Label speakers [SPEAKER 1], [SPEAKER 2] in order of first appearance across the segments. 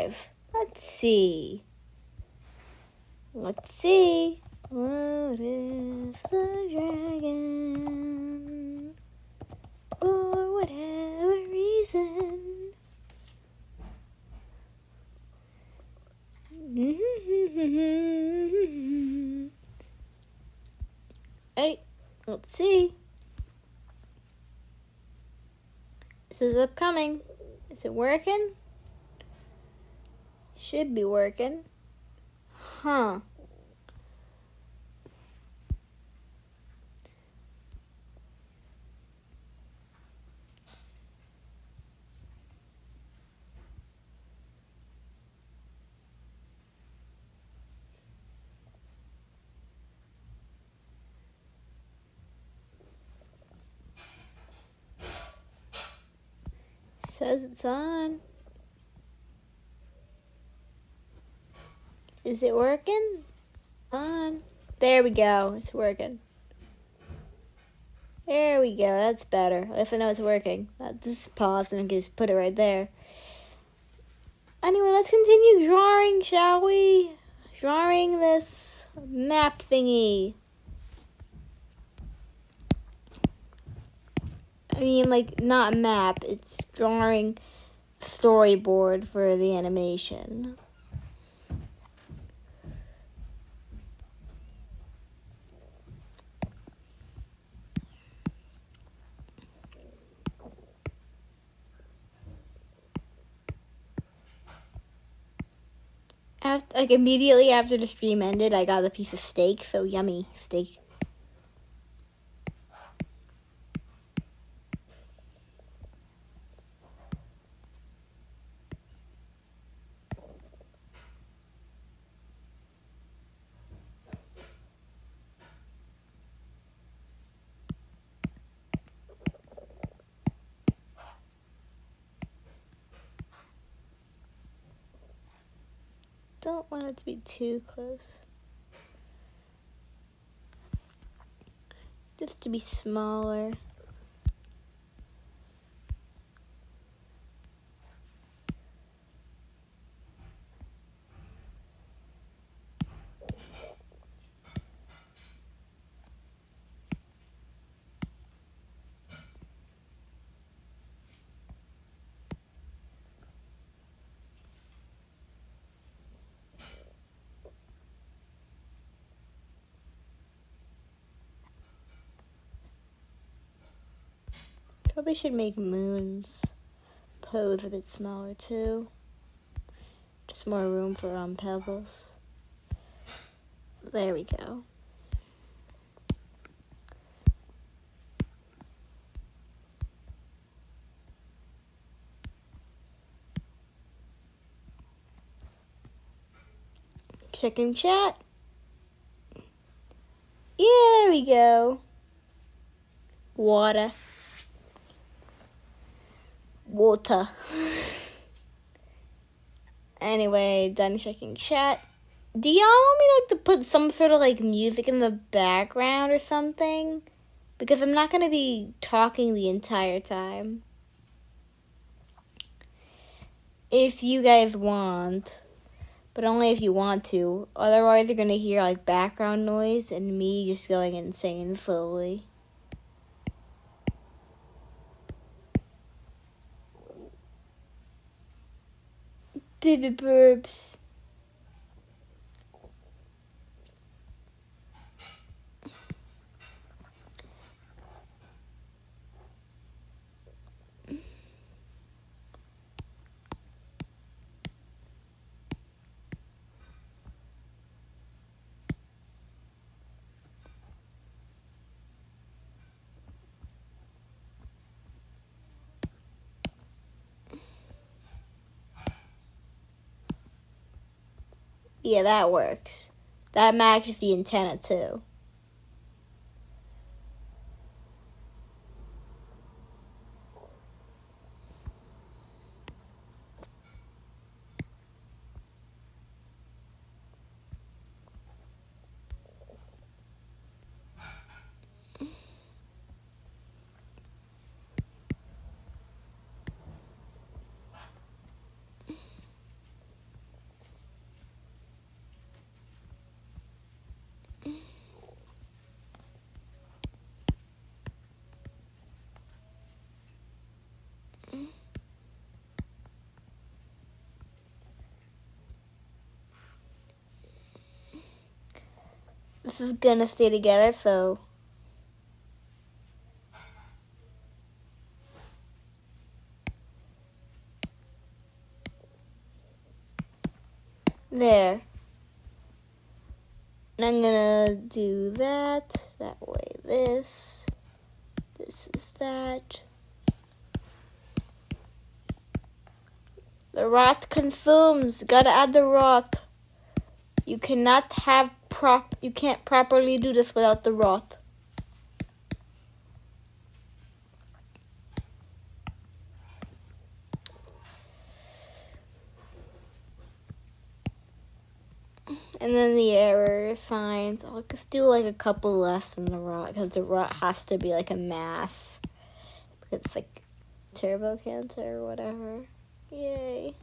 [SPEAKER 1] 5. Let's see. What is the dragon? For whatever reason. Hey, let's see. This is upcoming. Is it working? Should be working. Huh. Says it's on. Is it working? On. There we go. It's working. There we go. That's better. At least I know it's working. Just pause and just put it right there. Anyway, let's continue drawing, shall we? Drawing this map thingy. I mean, like, not a map. It's drawing storyboard for the animation. Immediately after the stream ended, I got a piece of steak, so yummy steak. Don't want it to be too close. Just to be smaller. Probably should make Moon's pose a bit smaller too. Just more room for pebbles. There we go. Checking chat. Yeah, there we go. Water. Anyway, done checking chat. Do y'all want me to put some sort of music in the background or something? Because I'm not going to be talking the entire time. If you guys want. But only if you want to. Otherwise you're going to hear background noise and me just going insane slowly. Baby burps. Yeah, that works. That matches the antenna too. This is gonna stay together, so there. And I'm gonna do that way, this is that. The rot consumes. Gotta add the rot. You cannot have you can't properly do this without the rot. And then the error signs. I'll just do like a couple less than the rot, because the rot has to be like a mass. It's like turbo cancer or whatever. Yay.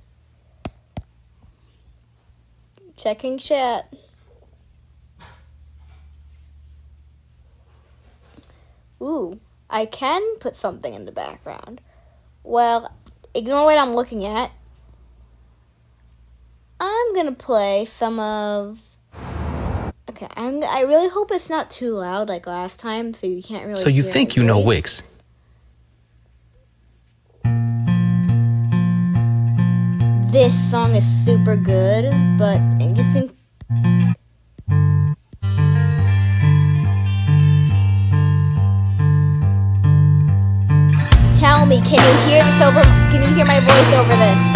[SPEAKER 1] Checking chat. Ooh, I can put something in the background. Well, ignore what I'm looking at. I'm gonna play some of... Okay, I really hope it's not too loud like last time, so you can't really
[SPEAKER 2] So you
[SPEAKER 1] hear
[SPEAKER 2] think
[SPEAKER 1] my
[SPEAKER 2] you know
[SPEAKER 1] voice.
[SPEAKER 2] Wix?
[SPEAKER 1] This song is super good, but I just think... Tell me, can you hear this over? Can you hear my voice over this?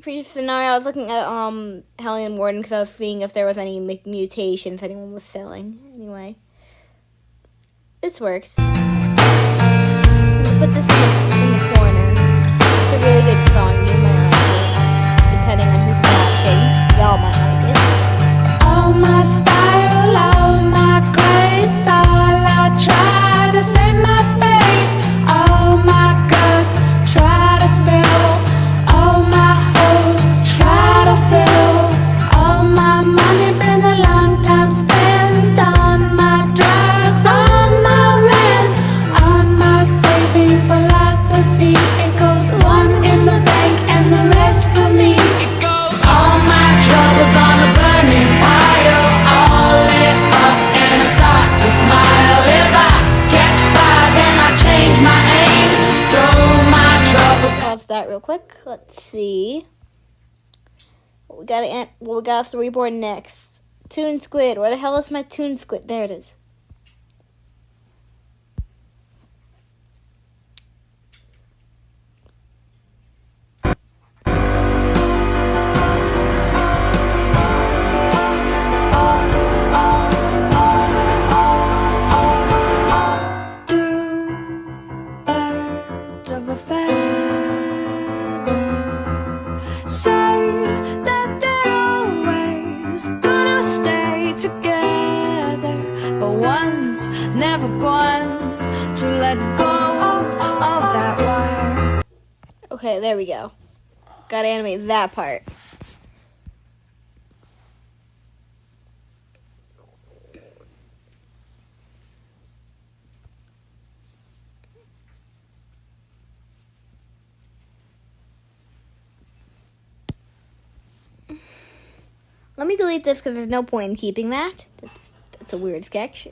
[SPEAKER 1] For just scenario, I was looking at Hellion Warden because I was seeing if there was any mutations anyone was selling. Anyway, this works. I'm gonna put this in the corner. It's a really good song. You might like it, depending on who's watching. Y'all might like it.
[SPEAKER 3] All my style, all my grace, all I try to save my face, all my guts try to spill, all my hoes try to fill, all my money been a long time spent on my drugs, on my rent, on my saving philosophy. It goes one in the bank and the rest for me. It goes all my troubles on a burning pile, all lit up and I start to smile. If I catch fire, then I change my aim, throw my troubles.
[SPEAKER 1] Pause that real quick. Let's see. What we got to reborn next. Toon Squid. Where the hell is my Toon Squid? There it is.
[SPEAKER 3] Birds of a feather say that they're always gonna stay together, but one's never going to let go of that wire.
[SPEAKER 1] Okay, there we go. Gotta animate that part. Let me delete this because there's no point in keeping that. That's a weird sketch.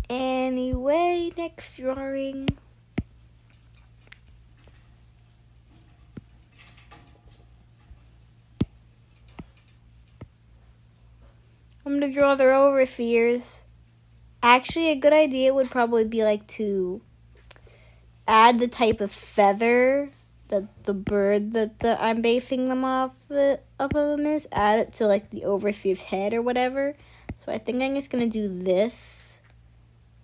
[SPEAKER 1] Anyway, next drawing. I'm going to draw their overseers. Actually, a good idea would probably be like to add the type of feather that the bird that I'm basing them off of them is. Add it to like the overseer's head or whatever. So I think I'm just going to do this.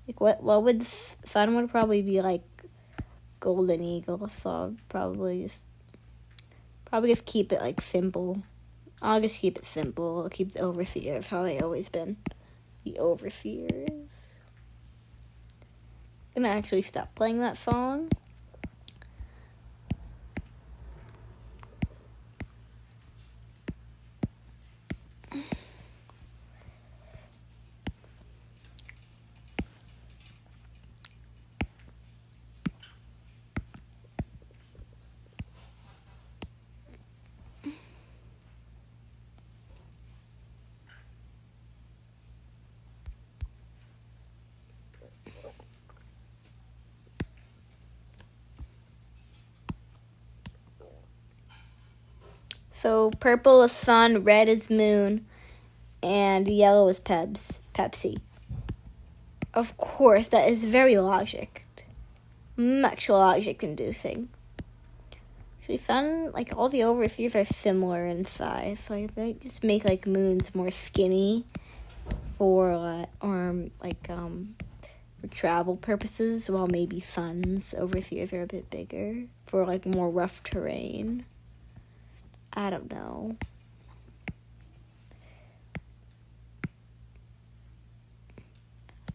[SPEAKER 1] Like what would the sun would probably be like golden eagle. So I'll probably just keep it like simple. I'll just keep it simple. I'll keep the overseers how they always been. The overseers. I'm gonna actually stop playing that song. So purple is sun, red is moon, and yellow is Pepsi. Of course, that is very much logic-inducing. So we found like all the overseers are similar in size, so I might just make like moons more skinny for travel purposes, while maybe suns overseers are a bit bigger for like more rough terrain. I don't know.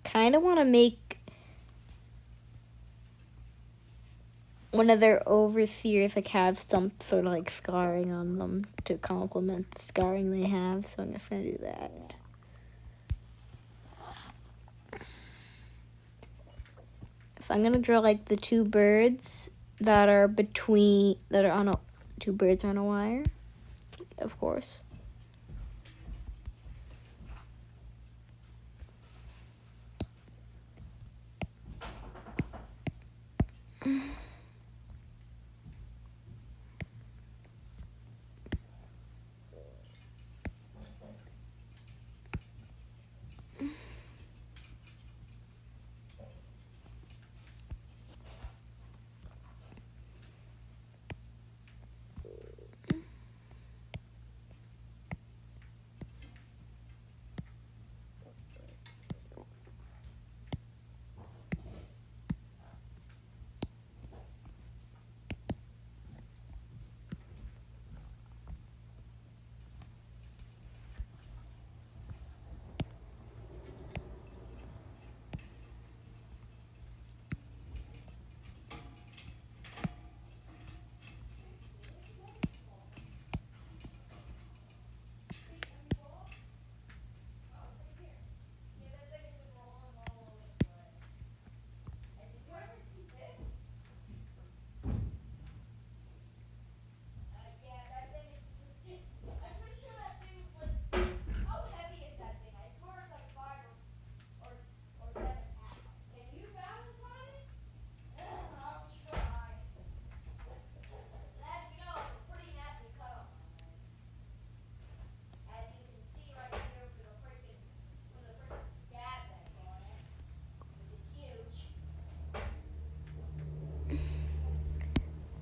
[SPEAKER 1] Kind of want to make one of their overseers like have some sort of like scarring on them to complement the scarring they have, so I'm just gonna do that. So I'm gonna draw like the two birds that are two birds on a wire, of course.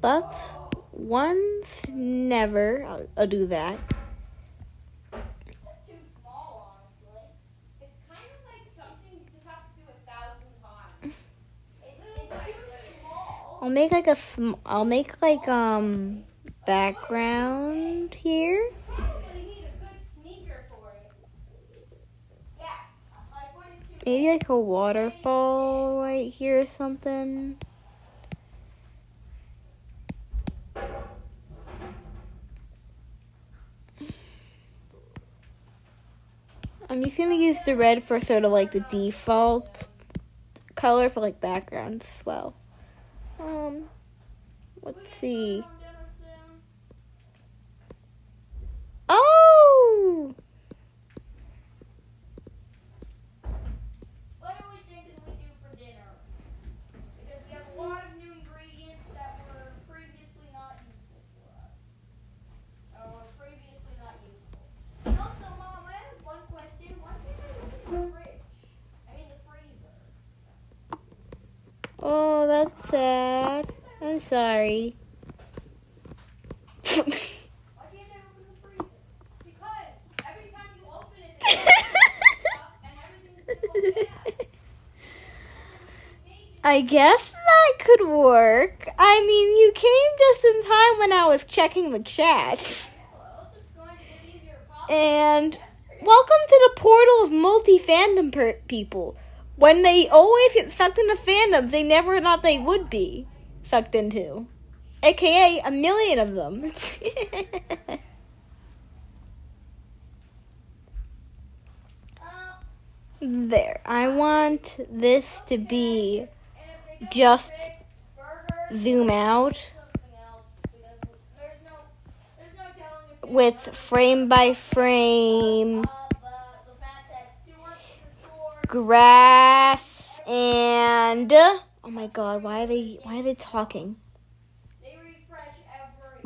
[SPEAKER 1] But once never, I'll do that.
[SPEAKER 2] It's just too small, honestly. It's kind of like something you just have to do 1,000 times. It's too small.
[SPEAKER 1] I'll make like background here.
[SPEAKER 2] You probably need a good sneaker for it. Yeah, like what is too
[SPEAKER 1] Maybe like a waterfall right here or something. I'm just gonna use the red for sort of like the default color for like background as well. Let's see. Oh!
[SPEAKER 2] What are we thinking we do for dinner? Because we have a lot of new ingredients that were previously not useful for us. Or were previously not useful. And also, Mom, I have one question. Why can't I open the fridge? I mean the freezer.
[SPEAKER 1] Oh, that's sad. I'm sorry.
[SPEAKER 2] Why can't I open the freezer? Because every time you open it, it's stuff and everything's gonna go bad.
[SPEAKER 1] I guess that could work. I mean, you came just in time when I was checking the chat.
[SPEAKER 2] Well, it's going to get easier.
[SPEAKER 1] And welcome to the portal of multi-fandom people. When they always get sucked into fandoms they never thought they would be sucked into. AKA a million of them. There. I want this to be just zoom out with frame by frame grass and oh my god, why are they talking?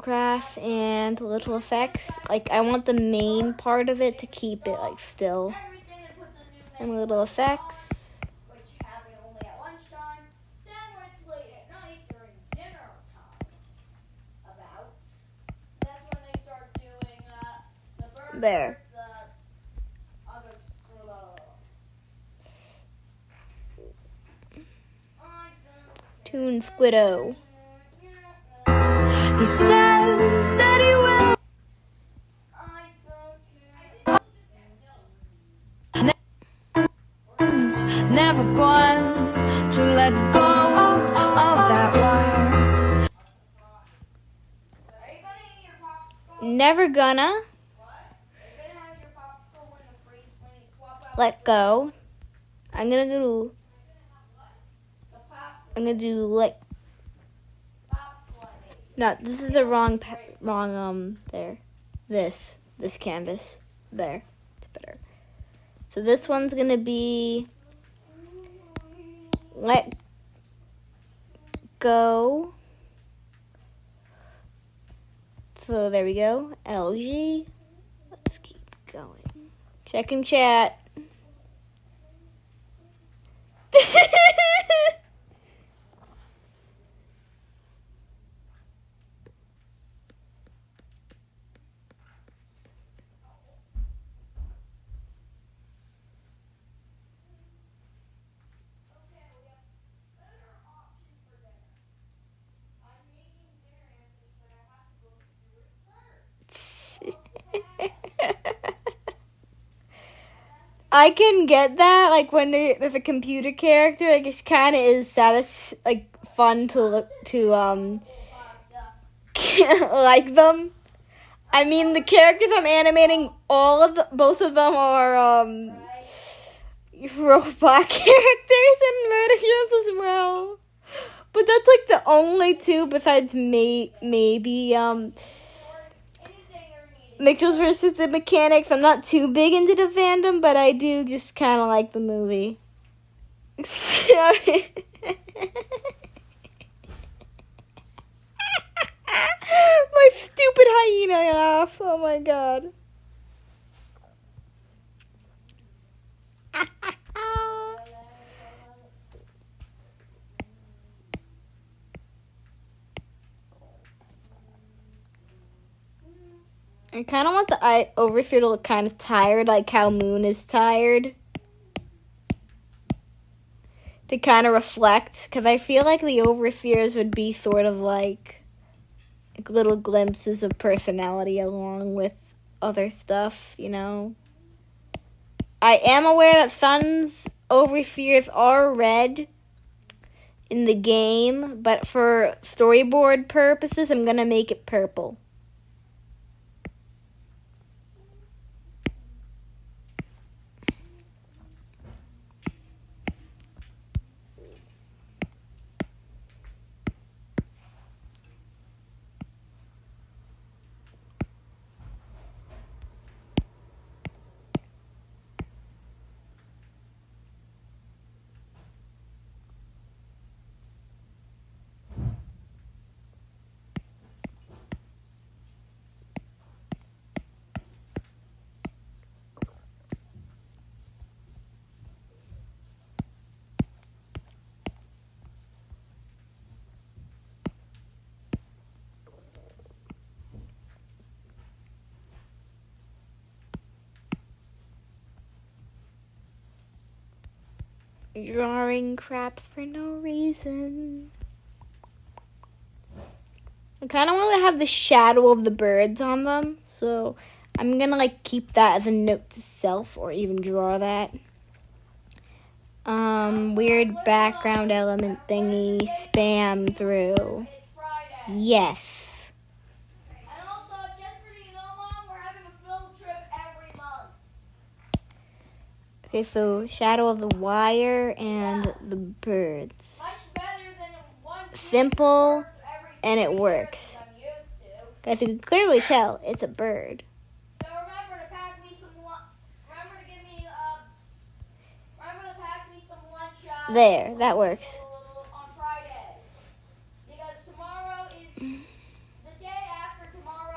[SPEAKER 1] graph and little effects. Like, I want the main part of it to keep it, like, still.
[SPEAKER 2] Everything and put the new
[SPEAKER 1] And
[SPEAKER 2] menu
[SPEAKER 1] little
[SPEAKER 2] on,
[SPEAKER 1] effects.
[SPEAKER 2] which happen only at lunchtime. Then when it's late at night during dinner time, that's when they start doing the burgers,
[SPEAKER 1] There.
[SPEAKER 2] the other
[SPEAKER 1] Toon Squiddo.
[SPEAKER 3] He says that he will never going to let go of that wire.
[SPEAKER 1] Never gonna let go. I'm gonna do like. No, this is the wrong there. This canvas there. It's better. So this one's gonna be let go. So there we go. LG. Let's keep going. Checking chat. I can get that, like when there's a computer character, like it kind of is fun to look to like them. I mean, the characters I'm animating, both of them are robot characters and Murder as well. But that's like the only two besides maybe Mitchell's versus the Mechanics. I'm not too big into the fandom, but I do just kind of like the movie. My stupid hyena laugh. Oh my god. I kind of want the overseer to look kind of tired, like how Moon is tired. To kind of reflect, because I feel like the overseers would be sort of like little glimpses of personality along with other stuff, you know. I am aware that Sun's overseers are red in the game, but for storyboard purposes, I'm going to make it purple. Drawing crap for no reason. I kind of want to have the shadow of the birds on them, so I'm gonna like keep that as a note to self, or even draw that. Weird background element thingy spam through. Yes.
[SPEAKER 2] And also, just for you know, Mom, we're having a field trip every month.
[SPEAKER 1] Okay, so shadow of the wire and the birds.
[SPEAKER 2] Much better than one
[SPEAKER 1] Simple, and it
[SPEAKER 2] 3
[SPEAKER 1] works.
[SPEAKER 2] years I'm used to.
[SPEAKER 1] Guys, you can clearly tell it's a bird.
[SPEAKER 2] So remember to pack me some lunch. Remember to give me remember to pack me some lunch.
[SPEAKER 1] There, that works.
[SPEAKER 2] On Friday, because tomorrow is the day after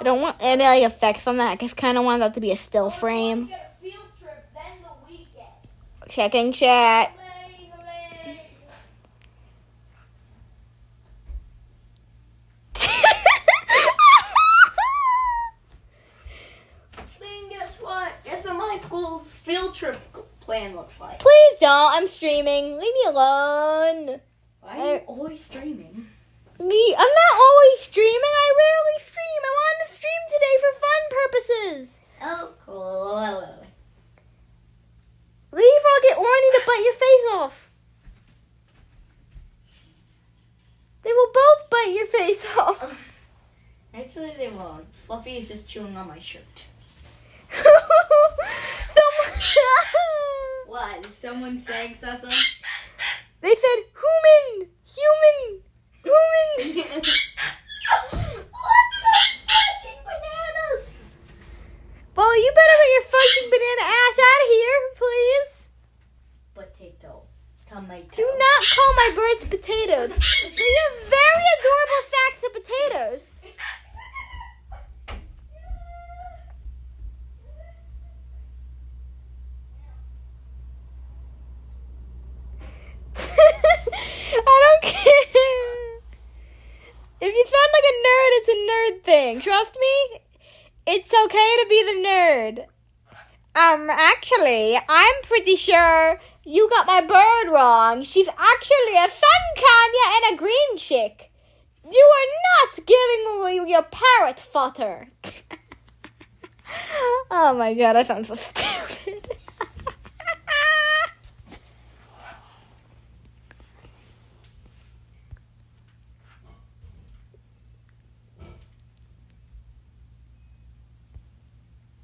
[SPEAKER 1] don't want any like effects on that. I just kind of want that to be a still frame.
[SPEAKER 2] Get a field trip, then the weekend.
[SPEAKER 1] Checking chat.
[SPEAKER 2] Then guess what? Guess what my school's field trip plan looks like.
[SPEAKER 1] Please don't. I'm streaming. Leave me alone.
[SPEAKER 2] Why are you always streaming?
[SPEAKER 1] I'm not always streaming. I rarely stream. I wanted to stream today for fun purposes.
[SPEAKER 2] Oh, cool.
[SPEAKER 1] Leave or I'll get Orny to bite your face off. They will both bite your face off.
[SPEAKER 2] Actually, they won't. Fluffy is just chewing on my shirt. What? Did someone say something?
[SPEAKER 1] They said, human.
[SPEAKER 2] What the fudging bananas?
[SPEAKER 1] Well, you better get your fucking banana ass out of here, please.
[SPEAKER 2] Potato. Tomato.
[SPEAKER 1] Do not call my birds potatoes. They have very adorable sacks of potatoes. I don't care. If you sound like a nerd, it's a nerd thing. Trust me, it's okay to be the nerd. Actually, I'm pretty sure you got my bird wrong. She's actually a sun Kanya and a green chick. You are not giving me your parrot fodder. Oh my god, I sound so stupid.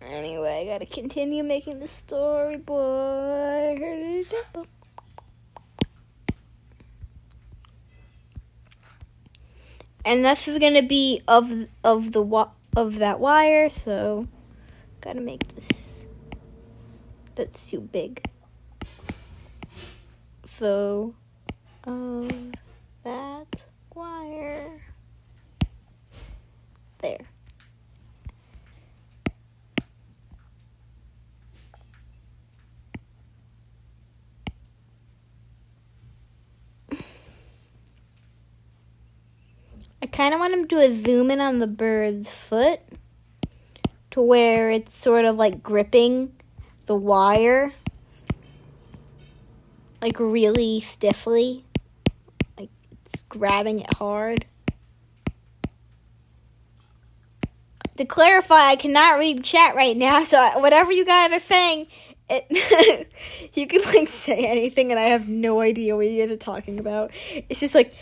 [SPEAKER 1] Anyway, I gotta continue making the storyboard. And this is gonna be of that wire, so gotta make this. That's too big. So that wire there. I kind of want him to do a zoom in on the bird's foot to where it's sort of like gripping the wire like really stiffly, like it's grabbing it hard. To clarify, I cannot read chat right now, so whatever you guys are saying, you can like say anything and I have no idea what you guys are talking about. It's just like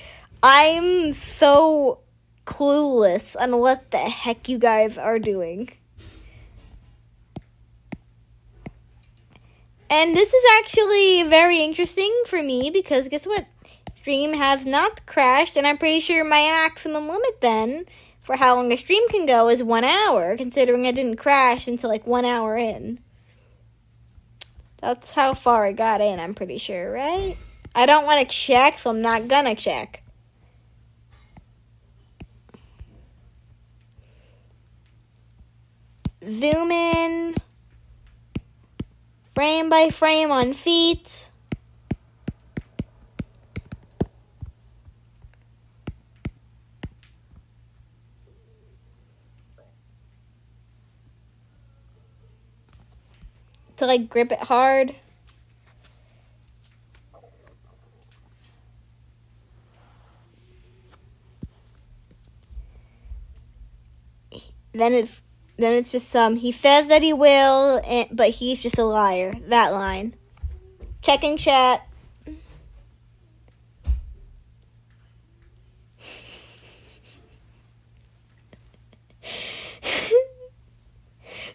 [SPEAKER 1] I'm so clueless on what the heck you guys are doing. And this is actually very interesting for me because guess what? Stream has not crashed and I'm pretty sure my maximum limit then for how long a stream can go is 1 hour, considering I didn't crash until like 1 hour in. That's how far I got in, I'm pretty sure, right? I don't want to check, so I'm not gonna check. Zoom in, frame by frame on feet. To like grip it hard. Then it's just he says that he will, but he's just a liar. That line. Checking chat.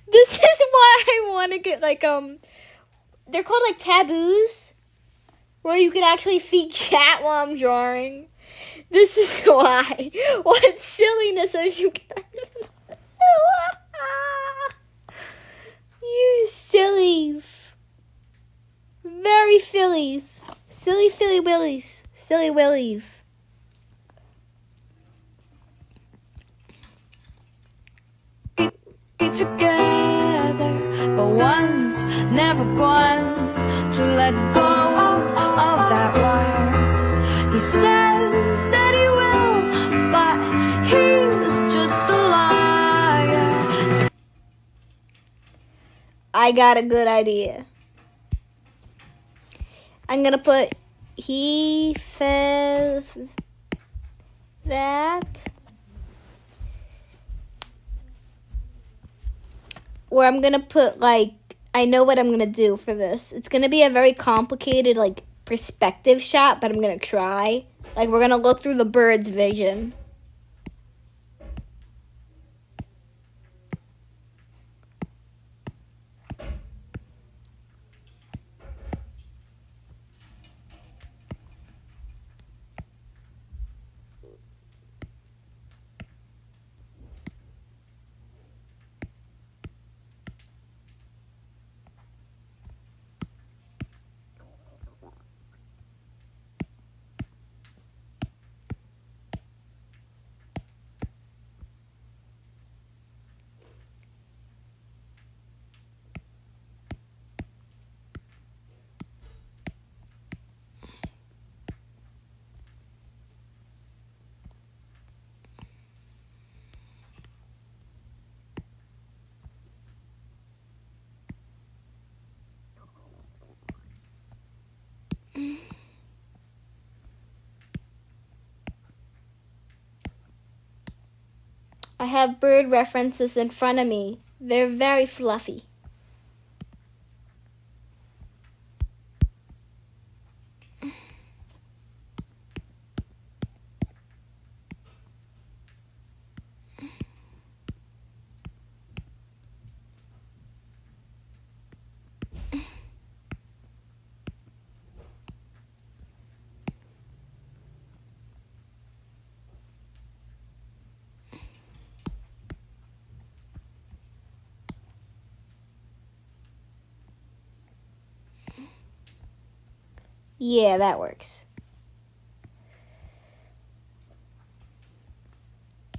[SPEAKER 1] This is why I want to get like they're called like taboos, where you can actually see chat while I'm drawing. This is why. What silliness have you guys? You sillies. Very sillies. Silly willies. Silly willies.
[SPEAKER 3] together, but one's never going to let go of that wire. He says that he will, but he's just a liar.
[SPEAKER 1] I got a good idea. I'm gonna put, he says that, or I'm gonna put, like, I know what I'm gonna do for this. It's gonna be a very complicated, like, perspective shot, but I'm gonna try. Like, we're gonna look through the bird's vision. I have bird references in front of me. They're very fluffy. Yeah, that works.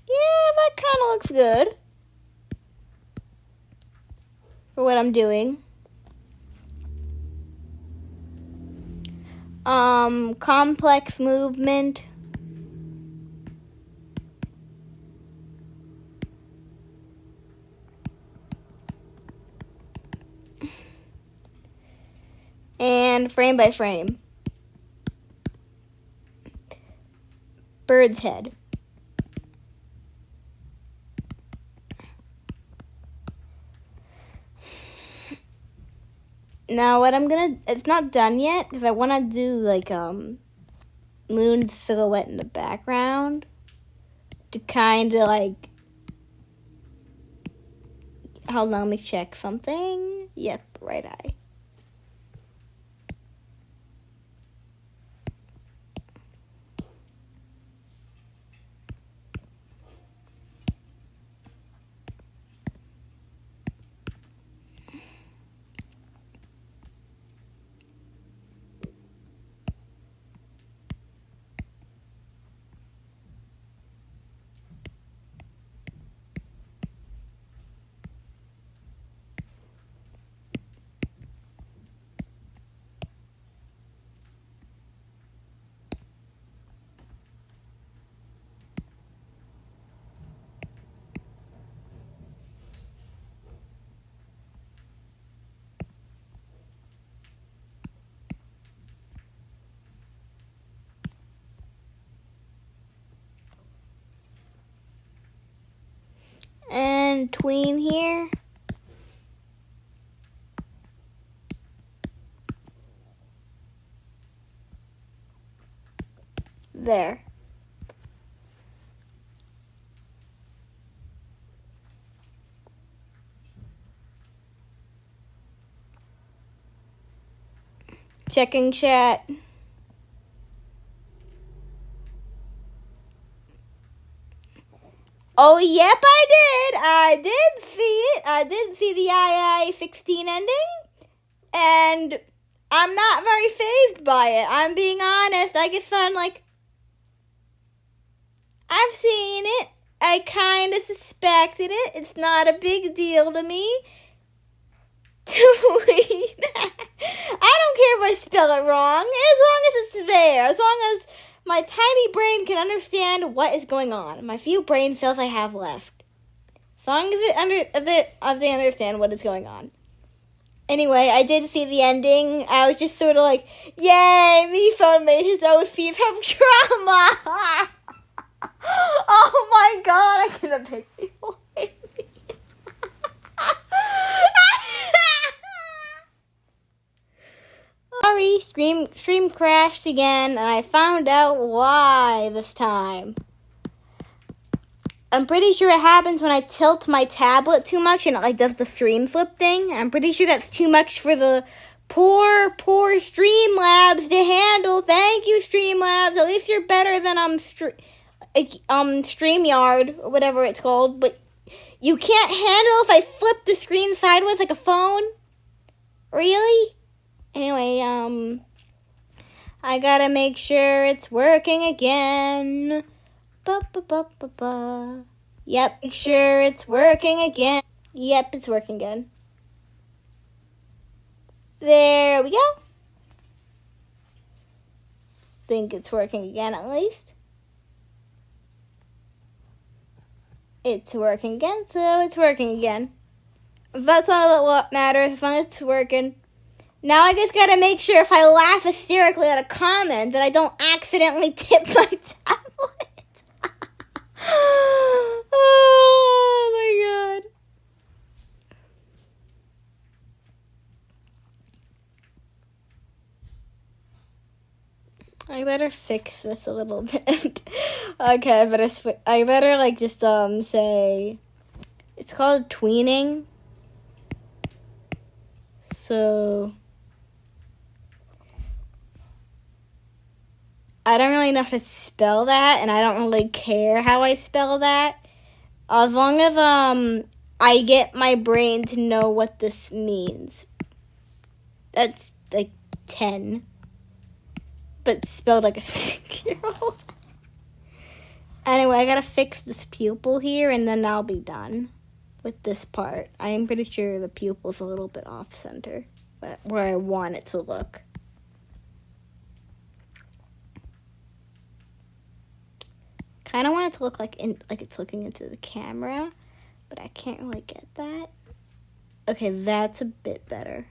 [SPEAKER 1] Yeah, that kind of looks good for what I'm doing. Complex movement. And frame by frame. Bird's head. Now what I'm gonna, it's not done yet because I want to do like moon silhouette in the background to kind of like, hold on, let me check something. Yep, right eye. And tween here. There. Checking chat. Oh, yep, I did see it. I did see the II-16 ending. And I'm not very fazed by it. I'm being honest. I guess I'm like, I've seen it. I kind of suspected it. It's not a big deal to me. Tweet. I don't care if I spell it wrong, as long as it's there. As long as my tiny brain can understand what is going on. My few brain cells I have left. As long as they understand what is going on. Anyway, I did see the ending. I was just sort of like, yay, MePhone made his OCs have trauma. Oh my god, I'm gonna make people hate me. Sorry, stream crashed again, and I found out why this time. I'm pretty sure it happens when I tilt my tablet too much and it like does the screen flip thing. I'm pretty sure that's too much for the poor Streamlabs to handle. Thank you, Streamlabs. At least you're better than StreamYard or whatever it's called. But you can't handle if I flip the screen sideways like a phone. Really? Anyway, I gotta make sure it's working again. Yep, make sure it's working again. Yep, it's working again. There we go. Think it's working again at least. It's working again, so it's working again. That's all that matters, as long as it's working. Now I just gotta make sure if I laugh hysterically at a comment that I don't accidentally tip my tablet. Oh my god. I better fix this a little bit. Okay, I better like just say it's called tweening. So I don't really know how to spell that, and I don't really care how I spell that. As long as I get my brain to know what this means. That's like 10. But spelled like a 6-year-old. Anyway, I gotta fix this pupil here, and then I'll be done with this part. I'm pretty sure the pupil's a little bit off center, where I want it to look. Kind of want it to look like it's looking into the camera, but I can't really get that. Okay, that's a bit better.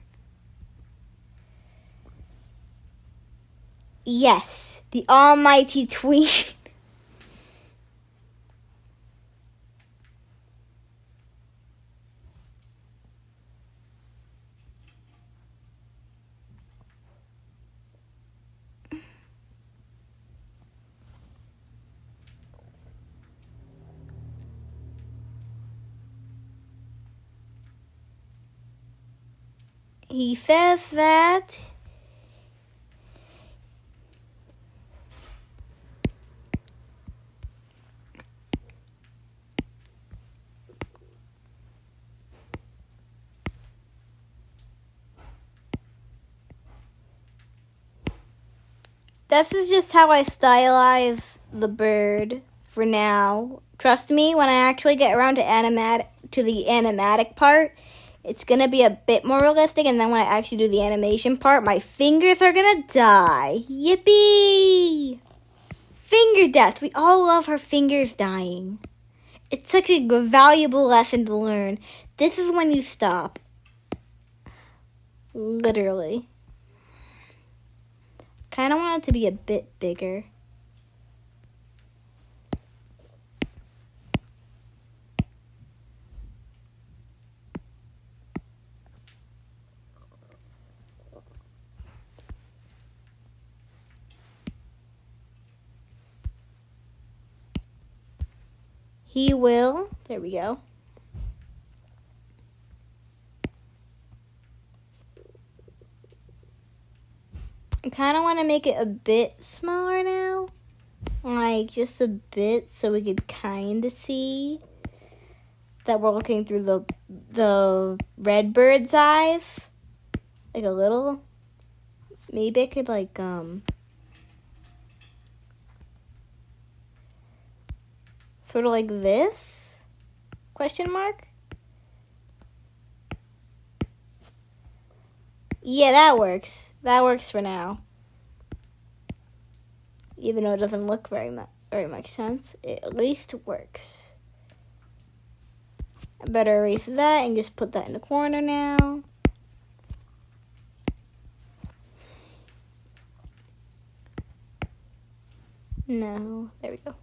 [SPEAKER 1] Yes, the almighty tween. He says that this is just how I stylize the bird for now. Trust me, when I actually get around to the animatic part, it's going to be a bit more realistic, and then when I actually do the animation part, my fingers are going to die. Yippee! Finger death. We all love our fingers dying. It's such a valuable lesson to learn. This is when you stop. Literally. Kind of want it to be a bit bigger. He will. There we go. I kind of want to make it a bit smaller now. Like, just a bit, so we could kind of see that we're looking through the red bird's eyes. Like, a little. Maybe I could, like, Sort of like this? Question mark? Yeah, that works. That works for now. Even though it doesn't look very much sense, it at least works. I better erase that and just put that in the corner now. No, there we go.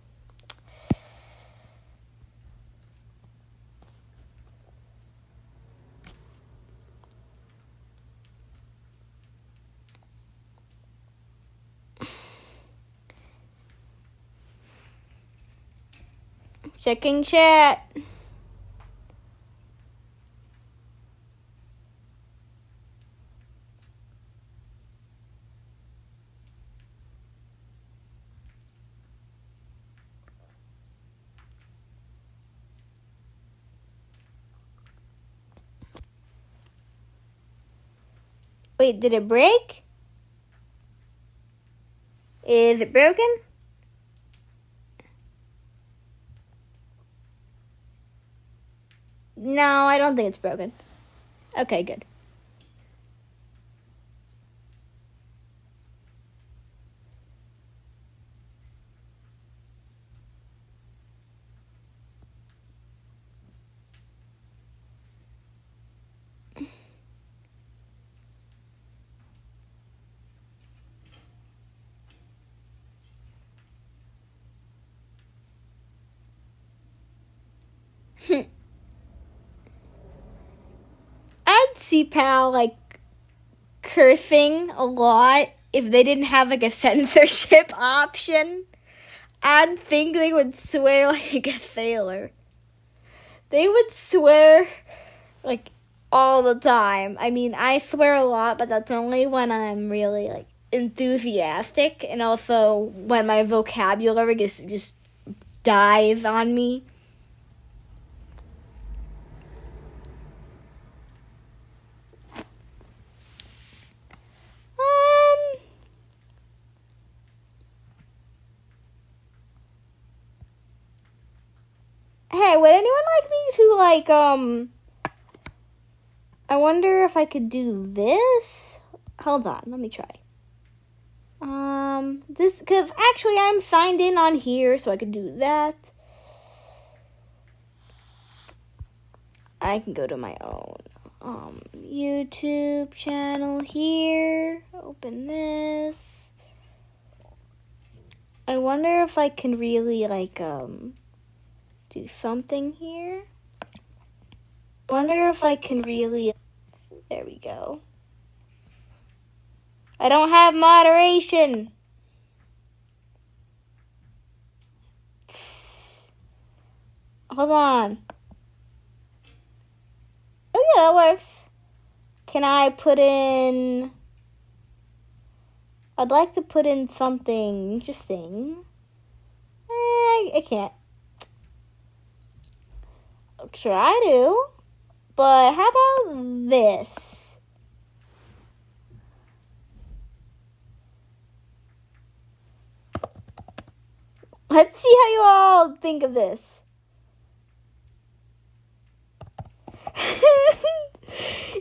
[SPEAKER 1] Checking chat. Wait, did it break? Is it broken? No, I don't think it's broken. Okay, good. I'd see Pal like cursing a lot if they didn't have like a censorship option. I'd think they would swear like a sailor. They would swear like all the time. I mean, I swear a lot, but that's only when I'm really like enthusiastic, and also when my vocabulary just dies on me. Hey, would anyone like me to I wonder if I could do this? Hold on, let me try. Because actually I'm signed in on here, so I could do that. I can go to my own YouTube channel here. Open this. I wonder if I can really do something here. Wonder if I can really. There we go. I don't have moderation. Hold on. Oh yeah, that works. Can I put in? I'd like to put in something interesting. I can't. I'll try to. But how about this? Let's see how you all think of this.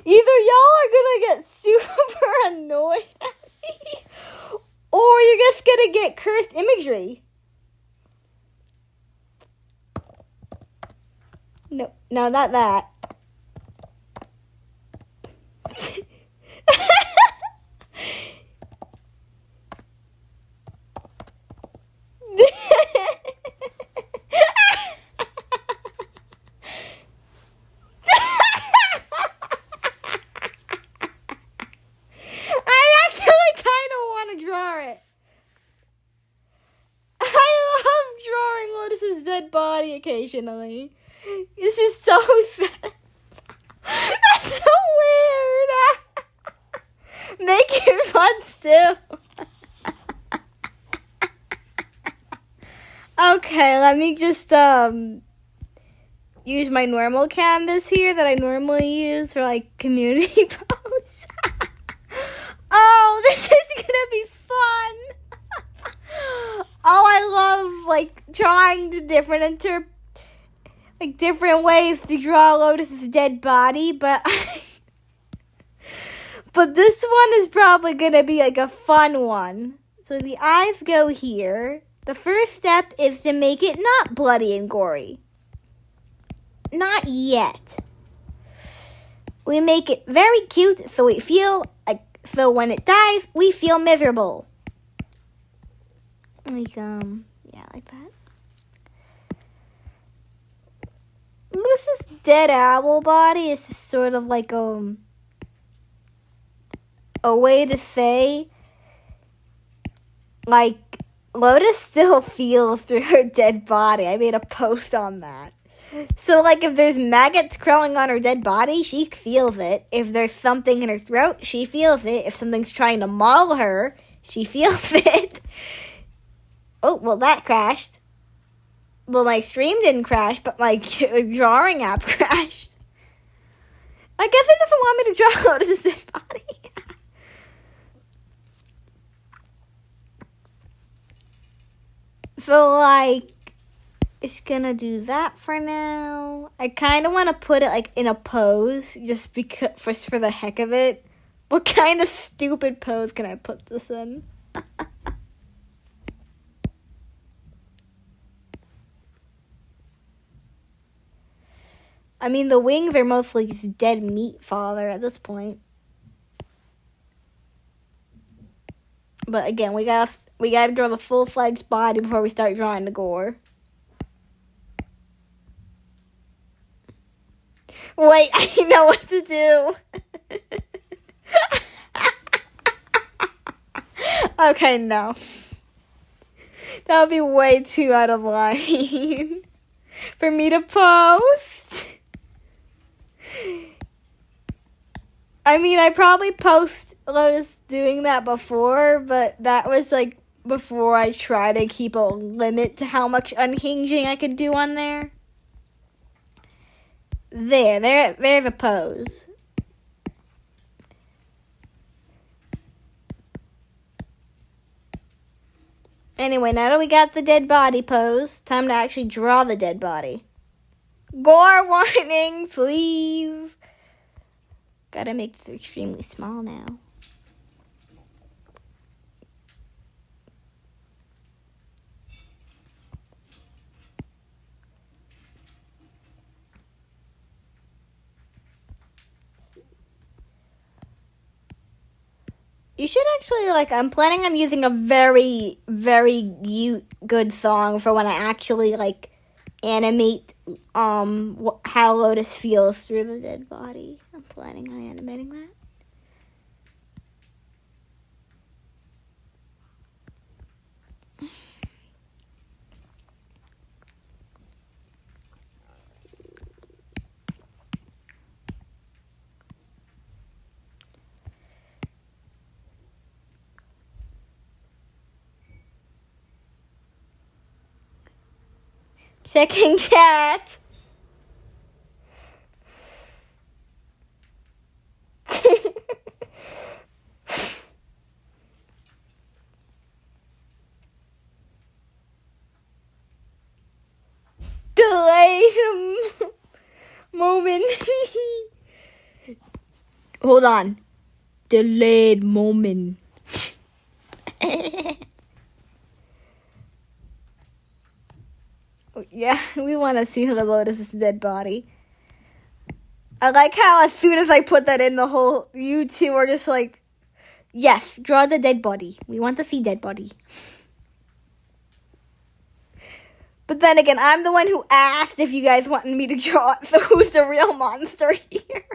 [SPEAKER 1] Either y'all are gonna get super annoyed at me, or you're just gonna get cursed imagery. No, not that. Dead body occasionally. It's just so sad. That's so weird. Make it fun still. Okay, let me just use my normal canvas here that I normally use for like community posts. Oh, this is gonna be fun. Oh, I love like trying to different ways to draw Lotus's dead body, but but this one is probably gonna be like a fun one. So the eyes go here. The first step is to make it not bloody and gory. Not yet. We make it very cute so we feel like, so when it dies, we feel miserable. Like, yeah, like that. Lotus's dead owl body is just sort of like, a way to say, like, Lotus still feels through her dead body. I made a post on that. So, like, if there's maggots crawling on her dead body, she feels it. If there's something in her throat, she feels it. If something's trying to maul her, she feels it. Oh, well, that crashed. Well, my stream didn't crash, but my drawing app crashed. I guess it doesn't want me to draw Lotus's dead body. So, like, it's gonna do that for now. I kind of want to put it, like, in a pose, just because, for the heck of it. What kind of stupid pose can I put this in? I mean, the wings are mostly just dead meat fodder at this point. But again, we gotta draw the full-fledged body before we start drawing the gore. Wait, I know what to do. Okay, no. That would be way too out of line for me to post. I mean, I probably post Lotus doing that before, but that was like before I try to keep a limit to how much unhinging I could do on there. There's a pose. Anyway, now that we got the dead body pose, time to actually draw the dead body. Gore warning, please. Gotta make it extremely small now. You should actually, like, I'm planning on using a very, very good song for when I actually, like, animate, how Lotus feels through the dead body. I'm planning on animating that. Checking chat. Delayed moment. Hold on. Delayed moment. Yeah, we want to see Lotus's dead body. I like how as soon as I put that in, the whole you two are just like, yes, draw the dead body. We want to see dead body. But then again, I'm the one who asked if you guys wanted me to draw it, so who's the real monster here?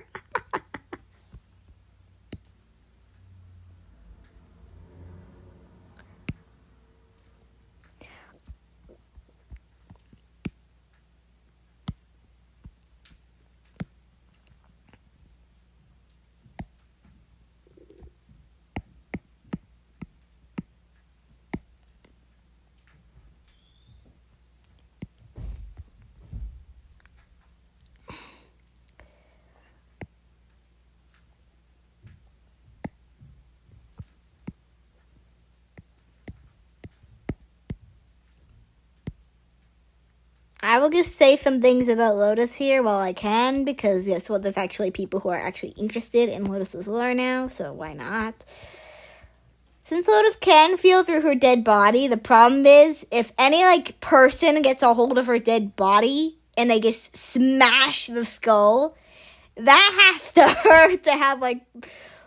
[SPEAKER 1] I will just say some things about Lotus here while I can, because guess what? There's actually people who are actually interested in Lotus's lore now, so why not? Since Lotus can feel through her dead body, the problem is if any person gets a hold of her dead body and they just smash the skull, that has to hurt to have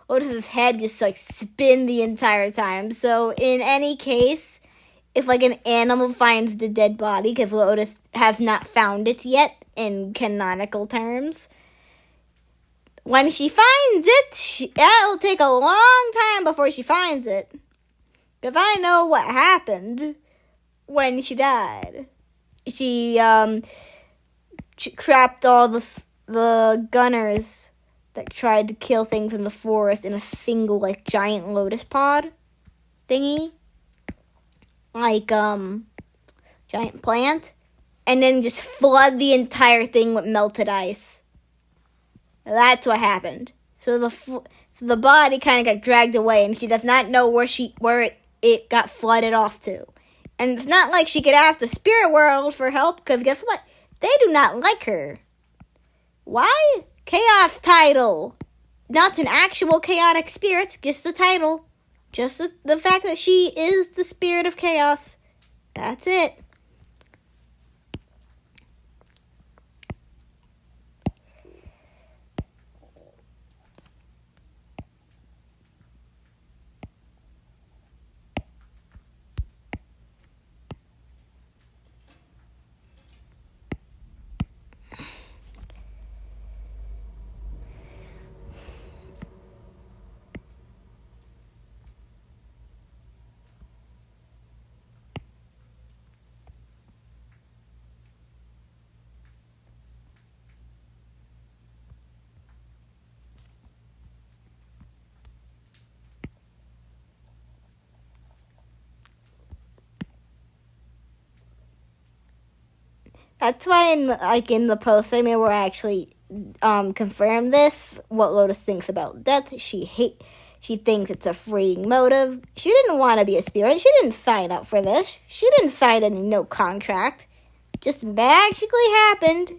[SPEAKER 1] Lotus's head just spin the entire time. So in any case, if an animal finds the dead body, because Lotus has not found it yet in canonical terms, when she finds it, it'll take a long time before she finds it. Because I know what happened when she died. She trapped all the gunners that tried to kill things in the forest in a single giant lotus pod thingy. Giant plant, and then just flood the entire thing with melted ice. That's what happened. So the body kind of got dragged away, and she does not know where it got flooded off to. And it's not like she could ask the spirit world for help, because guess what? They do not like her. Why? Chaos title. Not an actual chaotic spirit, just a title. Just the fact that she is the spirit of chaos. That's it. That's why in the post I made where I actually confirmed this, what Lotus thinks about death. She thinks it's a freeing motive. She didn't want to be a spirit. She didn't sign up for this. She didn't sign no contract. Just magically happened.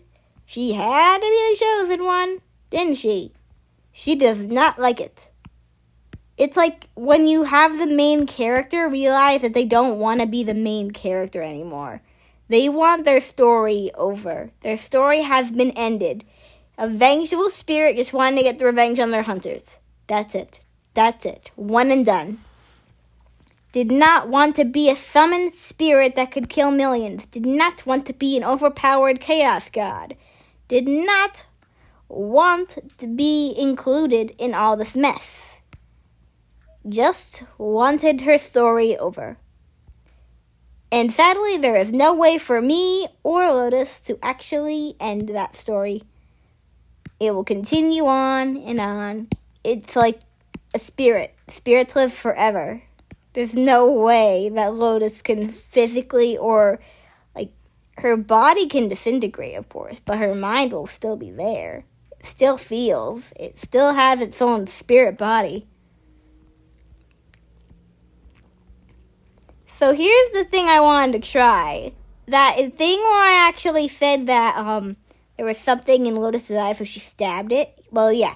[SPEAKER 1] She had to be the chosen one, didn't she? She does not like it. It's like when you have the main character realize that they don't want to be the main character anymore. They want their story over. Their story has been ended. A vengeful spirit just wanted to get the revenge on their hunters. That's it. That's it. One and done. Did not want to be a summoned spirit that could kill millions. Did not want to be an overpowered chaos god. Did not want to be included in all this mess. Just wanted her story over. And sadly, there is no way for me or Lotus to actually end that story. It will continue on and on. It's like a spirit. Spirits live forever. There's no way that Lotus can physically or, her body can disintegrate, of course, but her mind will still be there. It still feels. It still has its own spirit body. So here's the thing I wanted to try. That thing where I actually said that there was something in Lotus's eye, so she stabbed it. Well, yeah.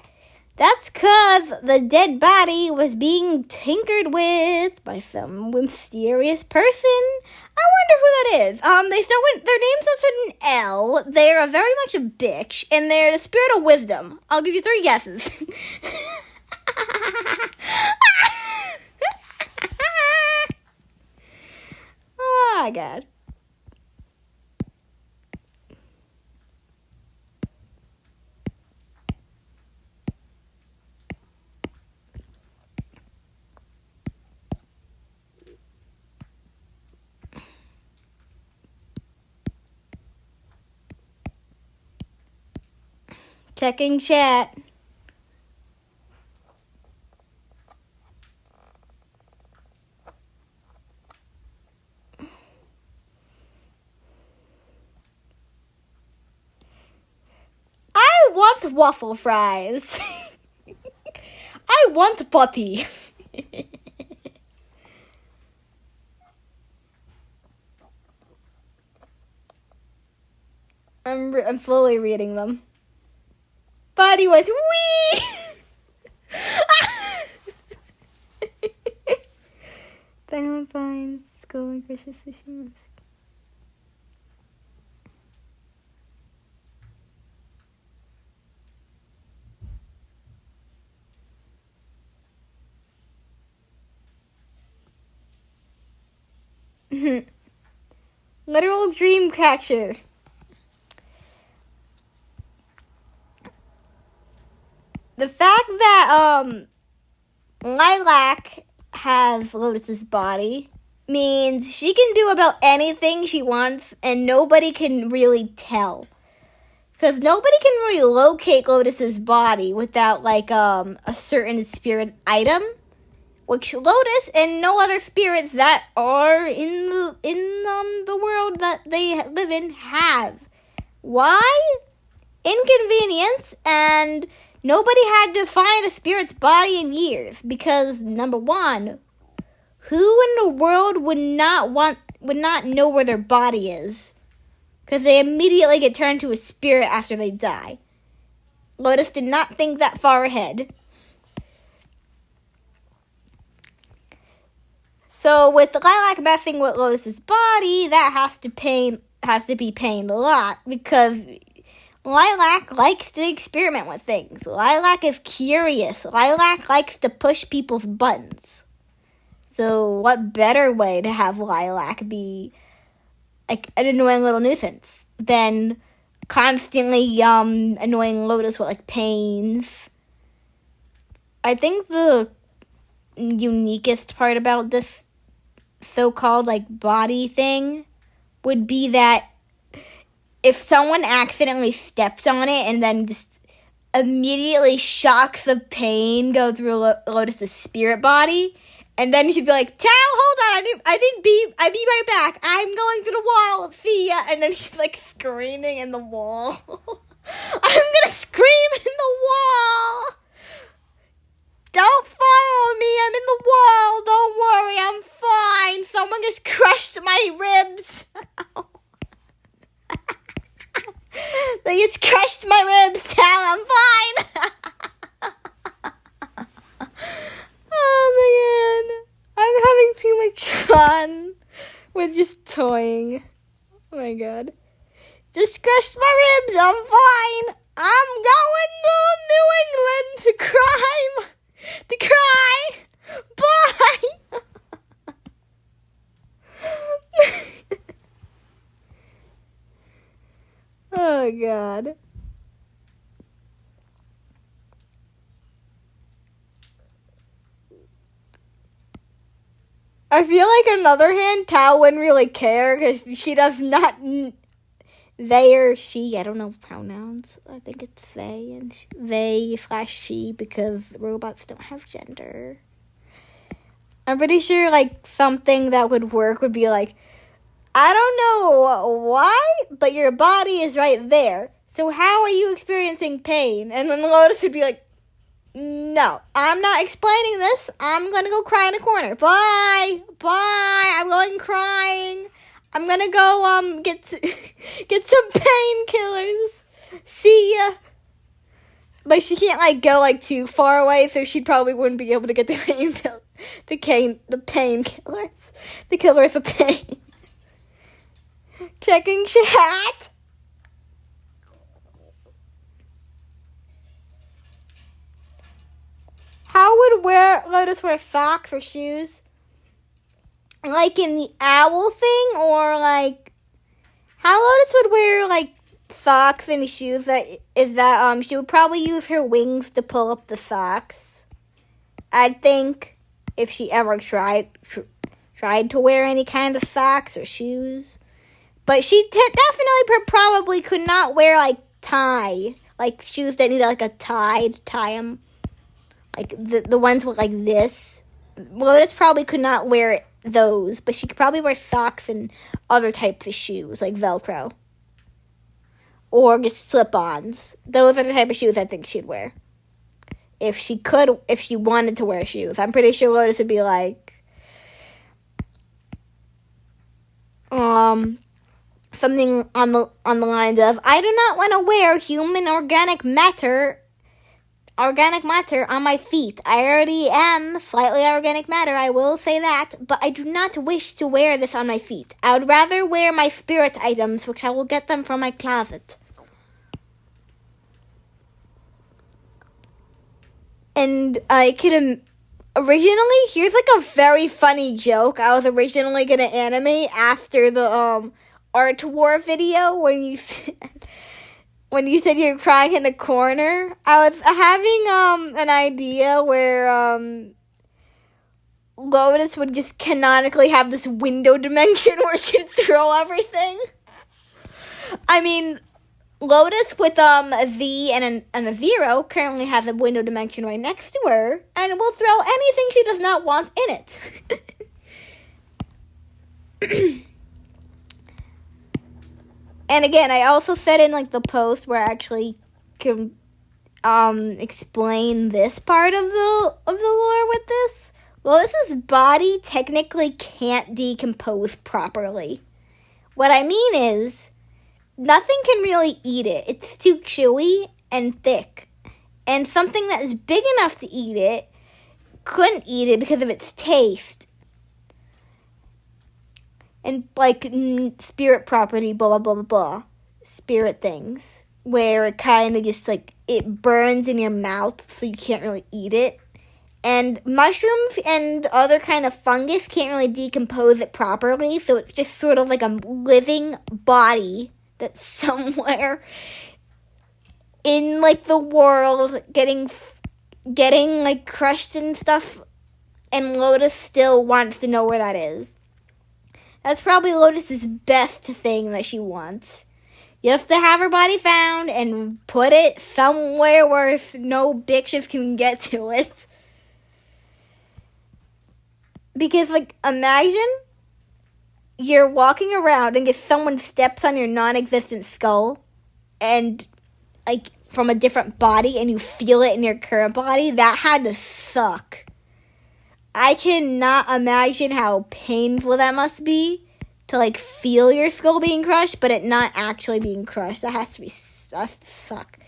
[SPEAKER 1] That's because the dead body was being tinkered with by some mysterious person. I wonder who that is. Their names don't start with an L. They're very much a bitch, and they're the spirit of wisdom. I'll give you 3 guesses. Oh, God. Checking chat. I want waffle fries. I want potty. I'm slowly reading them. Body with wee. Diamond finds golden precious issues. Literal dream catcher. The fact that Lilac has Lotus's body means she can do about anything she wants and nobody can really tell. Because nobody can really locate Lotus's body without a certain spirit item. Which Lotus and no other spirits that are in the world that they live in have. Why? Inconvenience, and nobody had to find a spirit's body in years. Because number one, who in the world would not know where their body is? Because they immediately get turned to a spirit after they die. Lotus did not think that far ahead. So with Lilac messing with Lotus's body, that has to be pained a lot because Lilac likes to experiment with things. Lilac is curious. Lilac likes to push people's buttons. So what better way to have Lilac be like an annoying little nuisance than constantly annoying Lotus with pains? I think the uniquest part about this so-called body thing would be that if someone accidentally steps on it and then just immediately shocks of pain go through Lotus's spirit body, and then she'd be like, "Tao, hold on, I'll be right back. I'm going through the wall. See ya." And then she's screaming in the wall. I'm gonna scream in the wall. Don't follow me, I'm in the wall. Don't worry, I'm fine. Someone just crushed my ribs. They just crushed my ribs, Tal, I'm fine. Oh my god. I'm having too much fun with just toying. Oh my god. Just crushed my ribs, I'm fine. I'm going to New England to cry. Bye. Oh god. I feel like on the other hand, Tal wouldn't really care because she does not. They or she, I don't know pronouns. I think it's they and they/she because robots don't have gender. I'm pretty sure something that would work would be I don't know why, but your body is right there. So how are you experiencing pain? And then Lotus would be no, I'm not explaining this. I'm gonna go cry in a corner. Bye. I'm going crying. I'm gonna go get some painkillers. See ya. But she can't go too far away, so she probably wouldn't be able to get the painkillers, the killers of pain. Checking chat. How would Lotus wear socks or shoes? In the owl thing, or how Lotus would wear socks and shoes is that she would probably use her wings to pull up the socks. I think if she ever tried to wear any kind of socks or shoes, but she definitely probably could not wear tie shoes that needed a tie to tie them, the ones with this. Lotus probably could not wear those, but she could probably wear socks and other types of shoes, like Velcro. Or just slip-ons. Those are the type of shoes I think she'd wear. If she wanted to wear shoes. I'm pretty sure Lotus would be something on the lines of, I do not want to wear human organic matter on my feet. I already am slightly organic matter, I will say that, but I do not wish to wear this on my feet. I would rather wear my spirit items, which I will get them from my closet. And I could originally, here's like a very funny joke I was originally going to animate after the Art War video when you said you're crying in the corner. I was having an idea where Lotus would just canonically have this window dimension where she'd throw everything. I mean, Lotus with a Z and a 0 currently has a window dimension right next to her, and will throw anything she does not want in it. And again, I also said in like the post where I actually can explain this part of the lore with this. Lotus's body technically can't decompose properly. What I mean is, nothing can really eat it. It's too chewy and thick. And something that is big enough to eat it couldn't eat it because of its taste. And like spirit property, blah, blah, blah, blah, blah. Spirit things. Where it kind of just like, it burns in your mouth so you can't really eat it. And mushrooms and other kind of fungus can't really decompose it properly. So it's just sort of like a living body that's somewhere in like the world getting like crushed and stuff, and Lotus still wants to know where that is. That's probably Lotus's best thing that she wants. Just to have her body found and put it somewhere where no bitches can get to it. Because like, imagine you're walking around and if someone steps on your non-existent skull and like from a different body and you feel it in your current body, that had to suck. I cannot imagine how painful that must be to like feel your skull being crushed, but it not actually being crushed. That has to suck.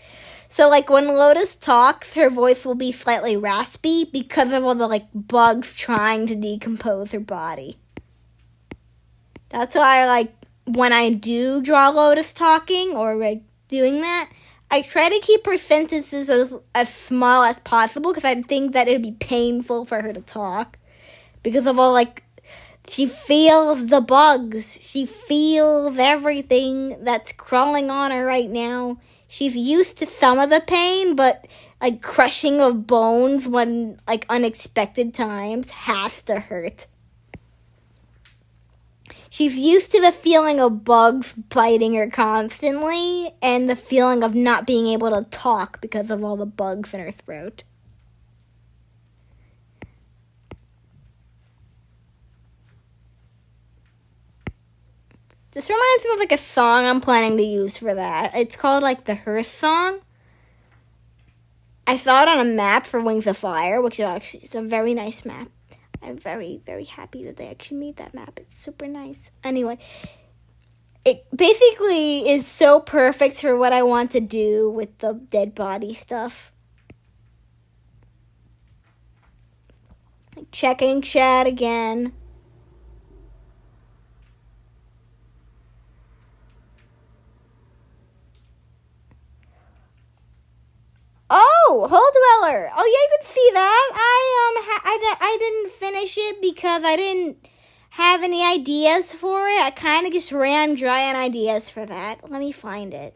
[SPEAKER 1] So like when Lotus talks, her voice will be slightly raspy because of all the like bugs trying to decompose her body. That's why, like, when I do draw Lotus talking or, like, doing that, I try to keep her sentences as small as possible because I think that it would be painful for her to talk. Because of all, like, she feels the bugs. She feels everything that's crawling on her right now. She's used to some of the pain, but, like, crushing of bones when, like, unexpected times has to hurt. She's used to the feeling of bugs biting her constantly and the feeling of not being able to talk because of all the bugs in her throat. This reminds me of like a song I'm planning to use for that. It's called like the Hearth song. I saw it on a map for Wings of Fire, which is actually a very nice map. I'm very, very happy that they actually made that map. It's super nice. Anyway, it basically is so perfect for what I want to do with the dead body stuff. Checking chat again. Oh, Hole Dweller. Oh, yeah, you can see that. I didn't finish it because I didn't have any ideas for it. I kind of just ran dry on ideas for that. Let me find it.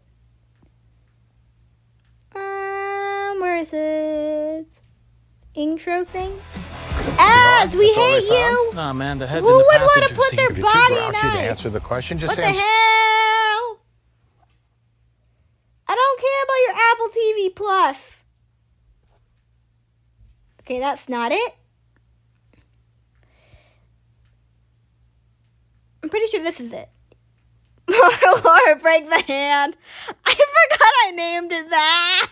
[SPEAKER 1] Where is it? Intro thing? Ads, we hate you.
[SPEAKER 4] Nah, man, the heads
[SPEAKER 1] Who
[SPEAKER 4] in the
[SPEAKER 1] would want to
[SPEAKER 4] passenger
[SPEAKER 1] put
[SPEAKER 4] seat.
[SPEAKER 1] their
[SPEAKER 4] Did you
[SPEAKER 1] body in
[SPEAKER 4] grouchy to
[SPEAKER 1] ice?
[SPEAKER 4] answer the question? Just
[SPEAKER 1] What the
[SPEAKER 4] answer.
[SPEAKER 1] hell? I don't care about your Apple TV Plus. Okay, that's not it. I'm pretty sure this is it. Laura, break the hand. I forgot I named it that.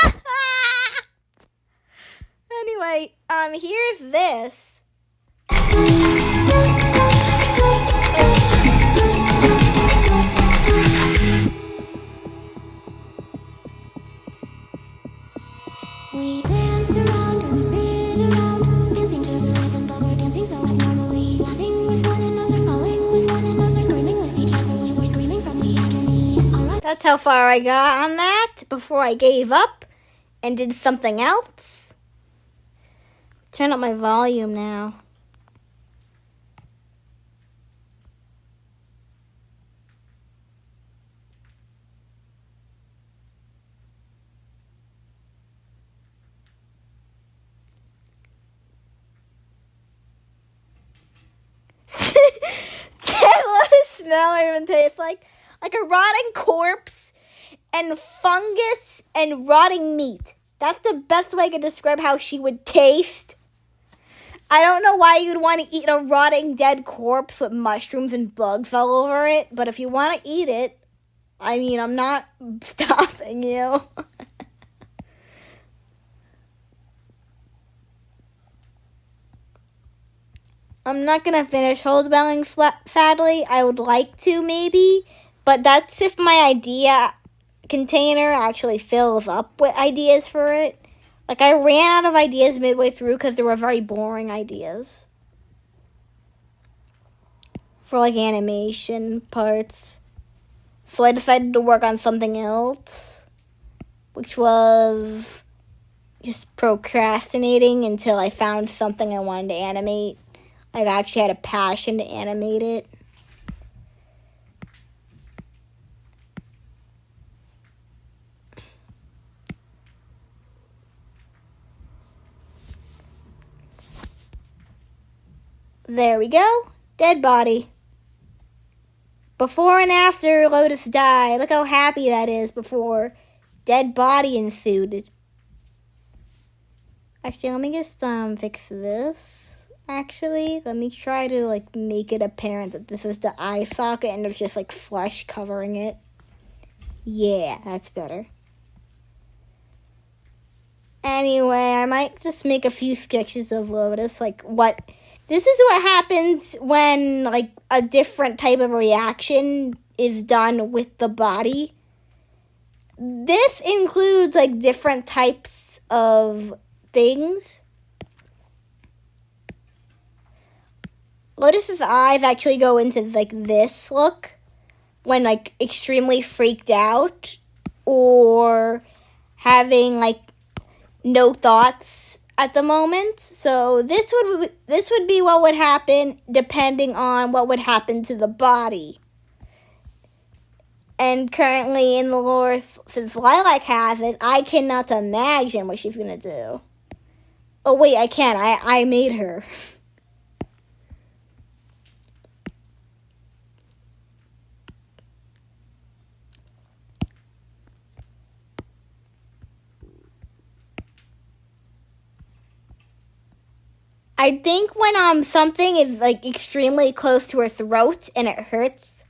[SPEAKER 1] Yeah. Anyway, here's this.
[SPEAKER 3] We dance around and spin around, dancing to the rhythm, but we're dancing so abnormally. Laughing with one another, falling with one another, screaming with each other. We were screaming from the agony. Alright.
[SPEAKER 1] That's how far I got on that before I gave up and did something else. Turn up my volume now. What does smell or even taste like? Like a rotting corpse and fungus and rotting meat. That's the best way I could describe how she would taste. I don't know why you'd want to eat a rotting dead corpse with mushrooms and bugs all over it, but if you want to eat it, I mean, I'm not stopping you. I'm not going to finish Holdbelling, sadly. I would like to, maybe, but that's if my idea container actually fills up with ideas for it. Like, I ran out of ideas midway through because they were very boring ideas. For, like, animation parts. So I decided to work on something else, which was just procrastinating until I found something I wanted to animate. I actually had a passion to animate it. There we go. Dead body. Before and after Lotus died. Look how happy that is before dead body ensued. Actually, let me just fix this. Actually, let me try to like make it apparent that this is the eye socket and there's just like flesh covering it. Yeah, that's better. Anyway, I might just make a few sketches of Lotus, like what... This is what happens when, like, a different type of reaction is done with the body. This includes, like, different types of things. Lotus's eyes actually go into, like, this look when, like, extremely freaked out or having, like, no thoughts at the moment. So this would be what would happen depending on what would happen to the body. And currently in the lore, since Lilac has it, I cannot imagine what she's gonna do. Oh wait, I can. I made her. I think when something is like extremely close to her throat and it hurts,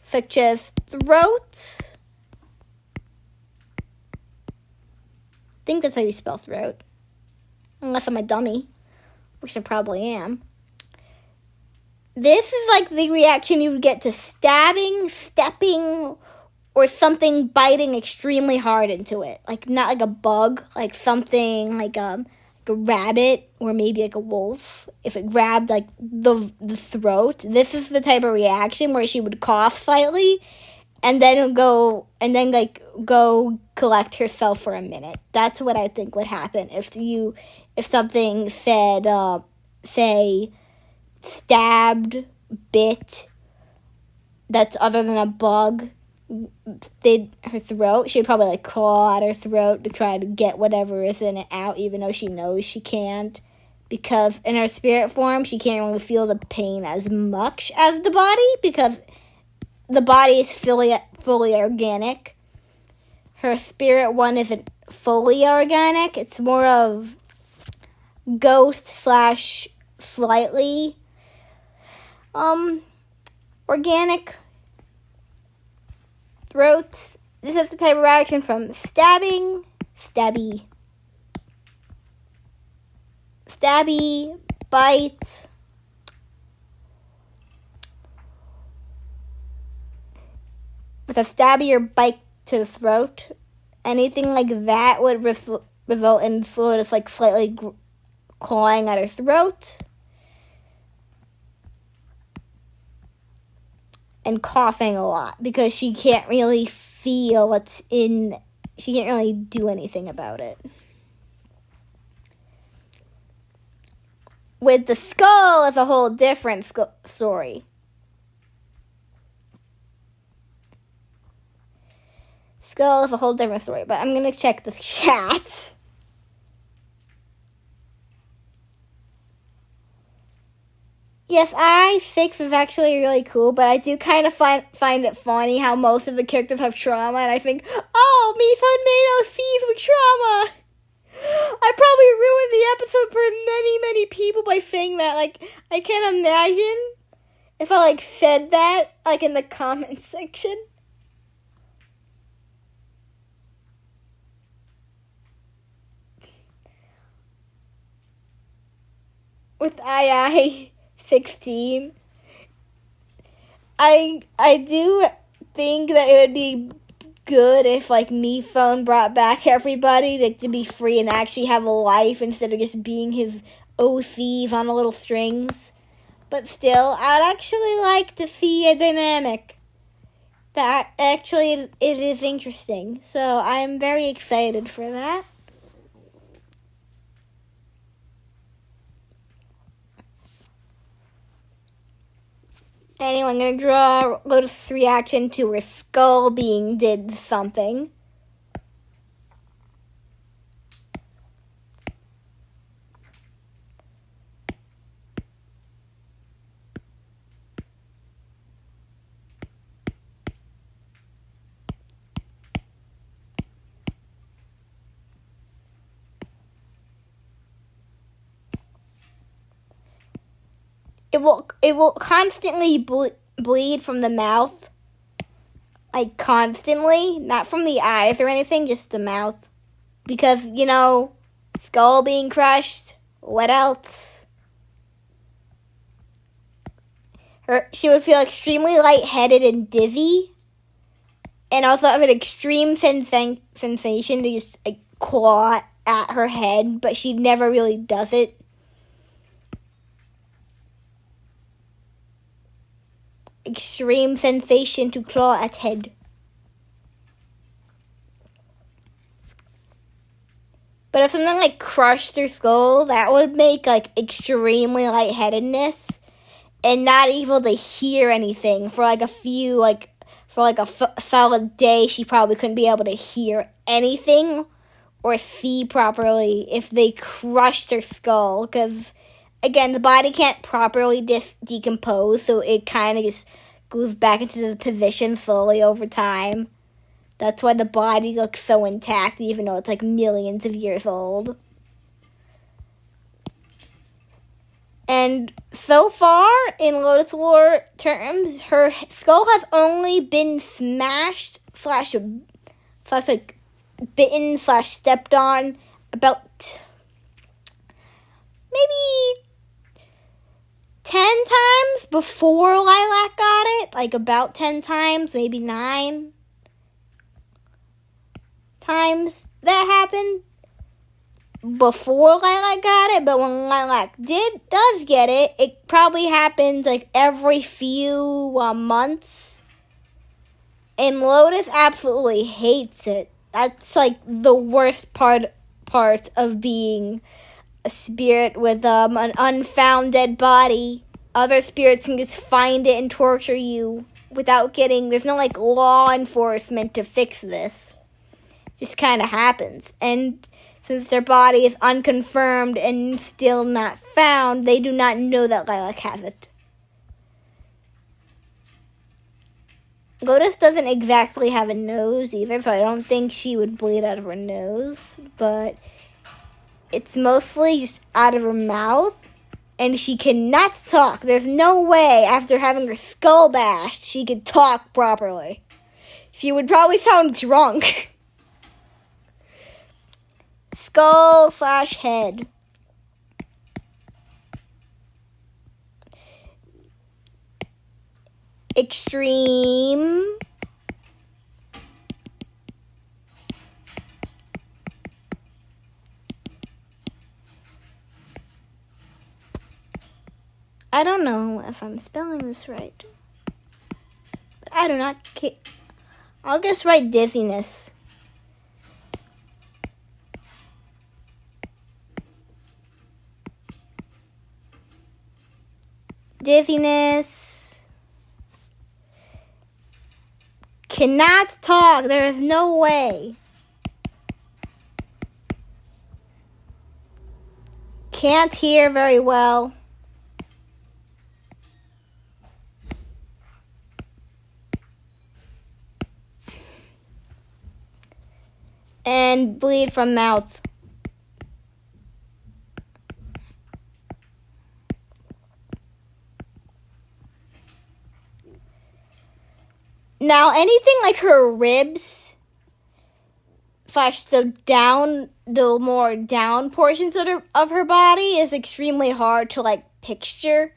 [SPEAKER 1] such as throat. I think that's how you spell throat. Unless I'm a dummy, which I probably am. This is like the reaction you would get to stabbing, stepping, or something biting extremely hard into it. Like not like a bug, like something like a rabbit or maybe like a wolf. If it grabbed like the throat, this is the type of reaction where she would cough slightly and then go collect herself for a minute. That's what I think would happen if something said say stabbed, bit, that's other than a bug, did her throat, she'd probably like claw at her throat to try to get whatever is in it out, even though she knows she can't, because in her spirit form she can't really feel the pain as much as the body, because the body is fully organic. Her spirit one isn't fully organic. It's more of ghost / slightly organic. Throats. This is the type of reaction from stabby, bite, with a stabby or bite to the throat. Anything like that would result in Lotus like slightly clawing at her throat and coughing a lot because she can't really feel what's in. She can't really do anything about it. With the skull, it's a whole different story. Skull is a whole different story, but I'm gonna check the chat. Yes, I-6 is actually really cool, but I do kind of find it funny how most of the characters have trauma, and I think, oh, Mifune made OCs with trauma. I probably ruined the episode for many, many people by saying that. Like, I can't imagine if I, like, said that, like, in the comment section. With II-16. I do think that it would be good if, like, Mifune brought back everybody to be free and actually have a life instead of just being his OCs on the little strings. But still, I'd actually like to see a dynamic that actually it is interesting. So I'm very excited for that. Anyway, I'm going to draw Lotus' reaction to her skull being did something. It will constantly bleed from the mouth, like constantly, not from the eyes or anything, just the mouth, because skull being crushed. What else? She would feel extremely lightheaded and dizzy, and also have an extreme sensation to just claw at her head, but she never really does it. Extreme sensation to claw at head. But if something crushed her skull, that would make extremely lightheadedness and not able to hear anything for a few solid day. She probably couldn't be able to hear anything or see properly if they crushed her skull, because again, the body can't properly decompose, so it kind of just goes back into the position slowly over time. That's why the body looks so intact, even though it's millions of years old. And so far, in Lotus lore terms, her skull has only been smashed bitten / stepped on about maybe 10 times before Lilac got it. About 10 times, maybe 9 times that happened before Lilac got it. But when Lilac does get it, it probably happens every few months. And Lotus absolutely hates it. That's the worst part of being a spirit with an unfound dead body. Other spirits can just find it and torture you without there's no law enforcement to fix this. It just kind of happens. And since their body is unconfirmed and still not found, they do not know that Lilac has it. Lotus doesn't exactly have a nose either, so I don't think she would bleed out of her nose, but it's mostly just out of her mouth, and she cannot talk. There's no way, after having her skull bashed, she could talk properly. She would probably sound drunk. Skull / head. Extreme. I don't know if I'm spelling this right. But I do not care. I'll just write dizziness. Dizziness. Cannot talk. There is no way. Can't hear very well. And bleed from mouth. Now, anything like her ribs / the more down portions of her body is extremely hard to like picture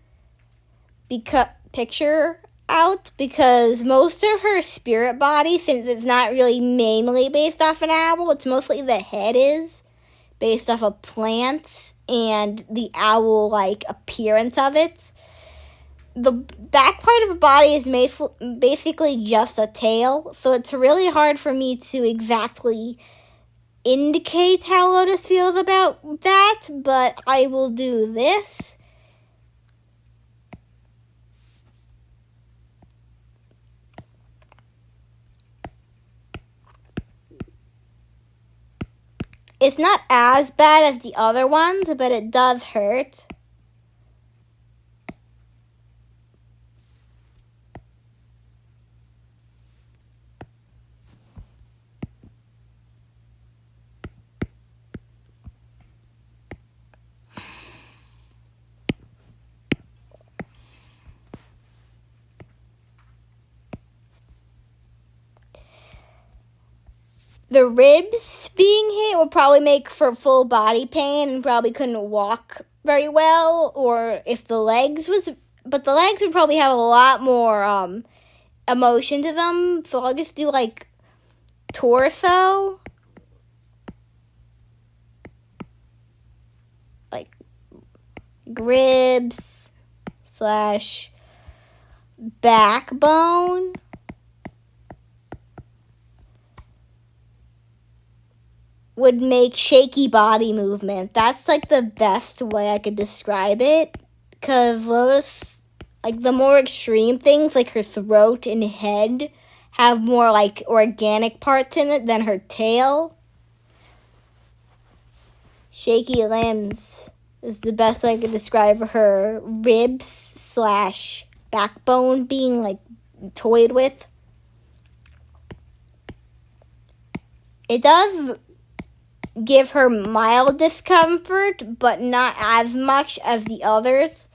[SPEAKER 1] out, because most of her spirit body, since it's not really mainly based off an owl, it's mostly the head is based off of plants and the owl like appearance of it. The back part of the body is basically just a tail, so it's really hard for me to exactly indicate how Lotus feels about that, but I will do this. It's not as bad as the other ones, but it does hurt. The ribs being hit would probably make for full body pain and probably couldn't walk very well. Or if the legs but the legs would probably have a lot more emotion to them. So I'll just do like torso. Like ribs / backbone. Would make shaky body movement. That's like the best way I could describe it. Because Lotus, like the more extreme things, like her throat and head, have more like organic parts in it than her tail. Shaky limbs is the best way I could describe her ribs / backbone being like toyed with. It does give her mild discomfort, but not as much as the others,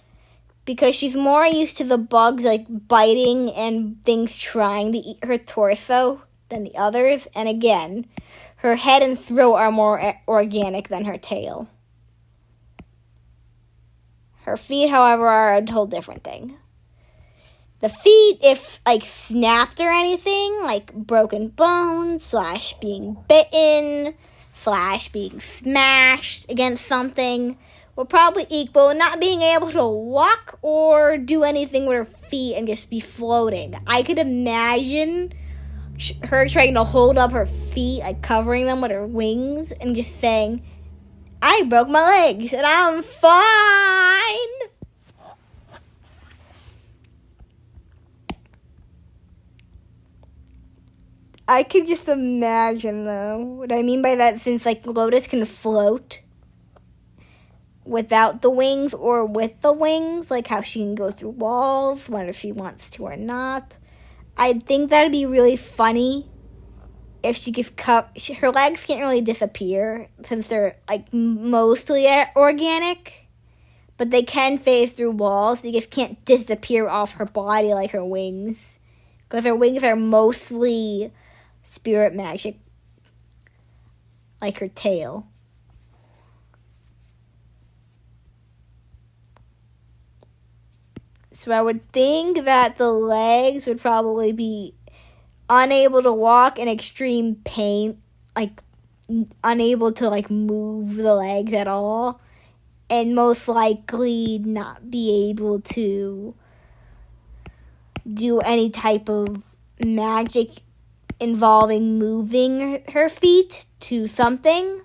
[SPEAKER 1] because she's more used to the bugs like biting and things trying to eat her torso than the others. And again, her head and throat are more organic than her tail. Her feet, however, are a whole different thing. The feet, if like snapped or anything, like broken bones / being bitten / being smashed against something, will probably equal not being able to walk or do anything with her feet and just be floating. I could imagine her trying to hold up her feet, like covering them with her wings, and just saying, "I broke my legs and I'm fine." I could just imagine, though. What I mean by that, since like Lotus can float without the wings or with the wings, like how she can go through walls, whether she wants to or not. I think that'd be really funny if she gets her legs can't really disappear since they're like mostly organic, but they can phase through walls. They just can't disappear off her body like her wings, because her wings are mostly spirit magic, like her tail. So I would think that the legs would probably be unable to walk in extreme pain, like unable to like move the legs at all. and most likely not be able to do any type of magic involving moving her feet to something.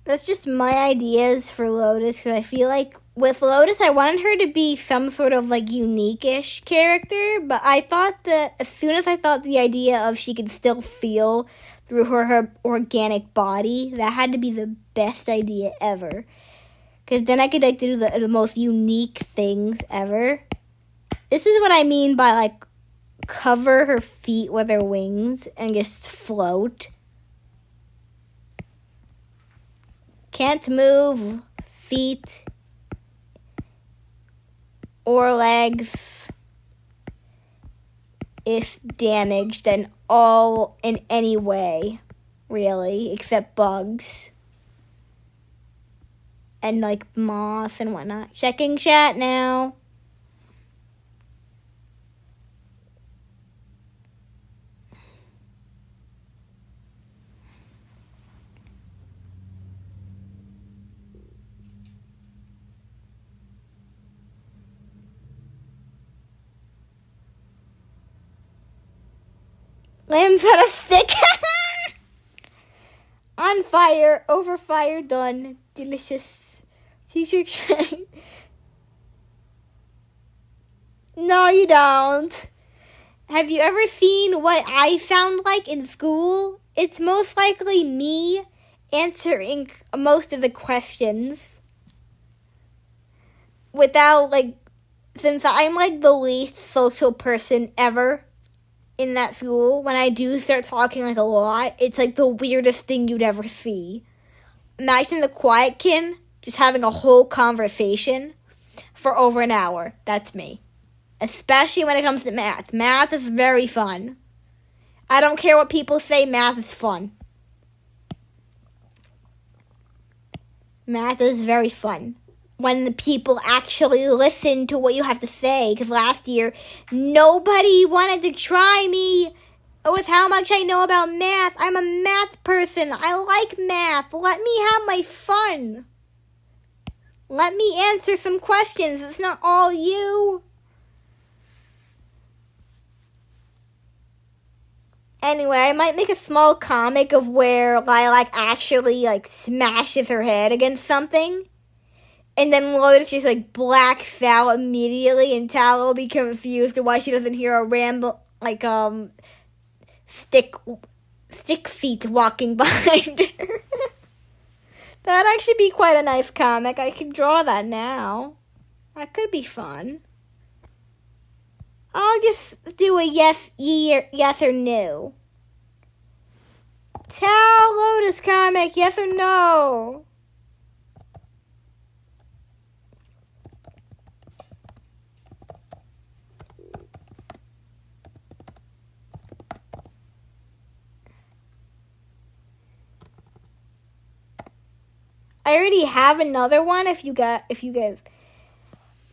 [SPEAKER 1] That's just my ideas for Lotus, because I feel like with Lotus, I wanted her to be some sort of like unique-ish character, but I thought that as soon as I thought the idea of she could still feel through her organic body, that had to be the best idea ever. Because then I could like do the most unique things ever. This is what I mean by like cover her feet with her wings and just float. Can't move feet or legs if damaged in any way, really, except bugs and like moths and whatnot. Checking chat now. Lambs out of stick. On fire, over fire, done. Delicious. Future train. No, you don't. Have you ever seen what I sound like in school? It's most likely me answering most of the questions without, like, since I'm, like, the least social person ever in that school, when I do start talking, like, a lot, it's, like, the weirdest thing you'd ever see. Imagine the quiet kid just having a whole conversation for over an hour. That's me. Especially when it comes to math. Math is very fun. I don't care what people say, math is fun. Math is very fun. When the people actually listen to what you have to say. Because last year, nobody wanted to try me with how much I know about math. I'm a math person. I like math. Let me have my fun. Let me answer some questions. It's not all you. Anyway, I might make a small comic of where Lilac actually, like, smashes her head against something. And then Lotus just, like, blacks out immediately, and Tala will be confused why she doesn't hear a ramble, like, stick feet walking behind her. That'd actually be quite a nice comic. I could draw that now. That could be fun. I'll just do a yes or no. Tell Lotus comic, yes or no. I already have another one if you guys.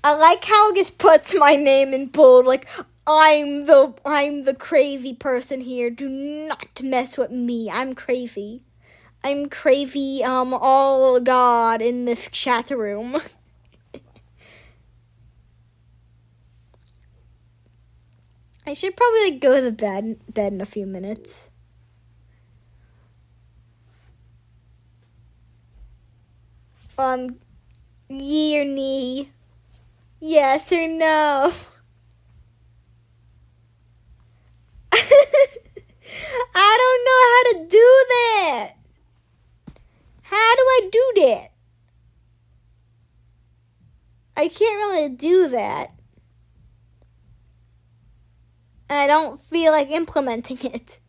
[SPEAKER 1] I like how it just puts my name in bold, like, I'm the crazy person here. Do not mess with me. I'm crazy. I'm crazy, all God in this chat room. I should probably, like, go to bed in a few minutes. Ye or nee? Yes or no? I don't know how to do that. How do I do that? I can't really do that. And I don't feel like implementing it.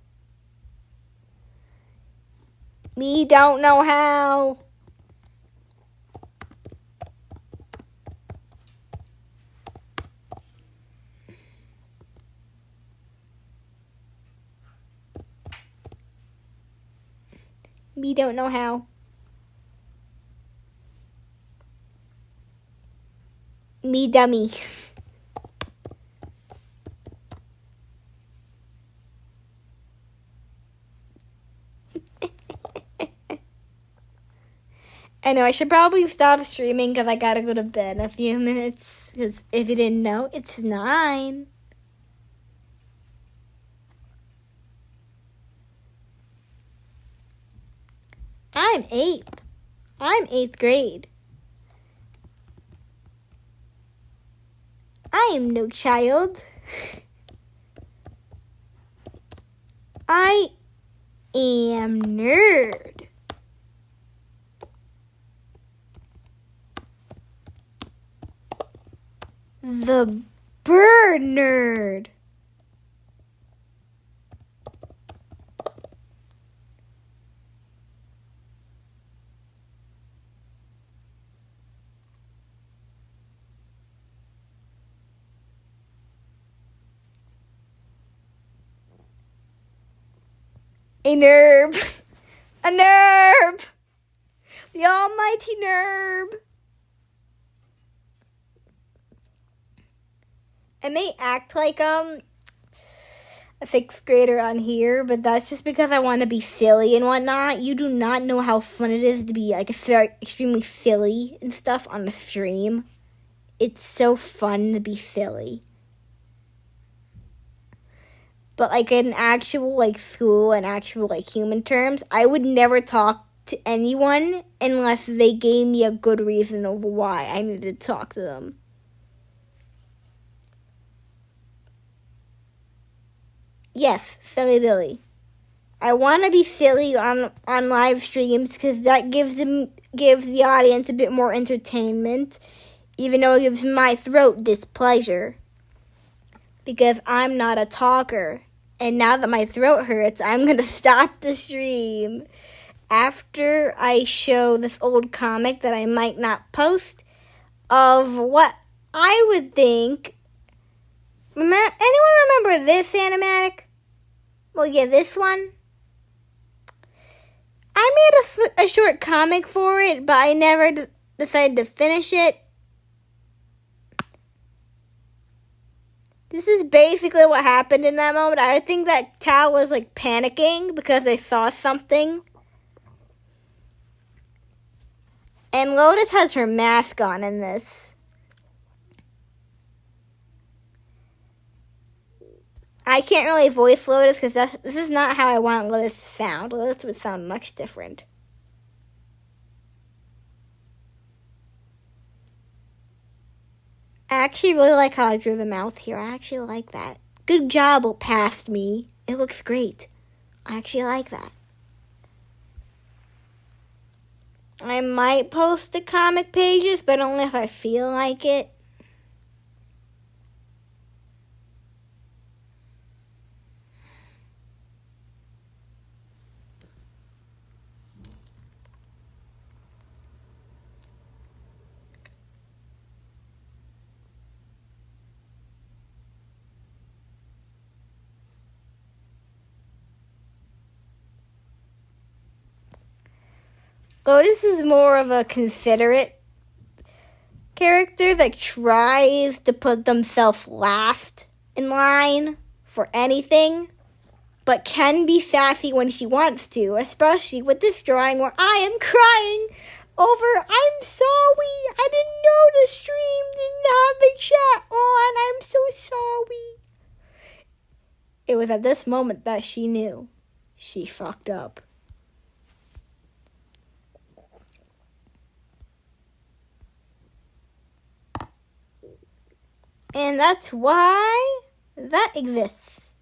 [SPEAKER 1] Me don't know how. Me don't know how. Me dummy. I know I should probably stop streaming because I gotta go to bed in a few minutes. Because if you didn't know, it's 9. I'm 8th. I'm 8th grade. I am no child. I am nerd. The bird nerd. A nerb. A nerb. The almighty nerb. I may act like a 6th grader on here, but that's just because I want to be silly and whatnot. You do not know how fun it is to be like extremely silly and stuff on the stream. It's so fun to be silly. But like in actual like school and actual like human terms, I would never talk to anyone unless they gave me a good reason of why I needed to talk to them. Yes, Silly Billy. I want to be silly on live streams because that gives the audience a bit more entertainment, even though it gives my throat displeasure. Because I'm not a talker. And now that my throat hurts, I'm going to stop the stream. After I show this old comic that I might not post of what I would think. Anyone remember this animatic? Well, yeah, this one. I made a short comic for it, but I never decided to finish it. This is basically what happened in that moment. I think that Tal was like panicking because I saw something. And Lotus has her mask on in this. I can't really voice Lotus because this is not how I want Lotus to sound. Lotus would sound much different. I actually really like how I drew the mouth here. I actually like that. Good job, past me. It looks great. I actually like that. I might post the comic pages, but only if I feel like it. Lotus is more of a considerate character that tries to put themselves last in line for anything, but can be sassy when she wants to, especially with this drawing where I am crying over, I'm sorry, I didn't know the stream didn't have a chat on, I'm so sorry. It was at this moment that she knew she fucked up. And that's why that exists.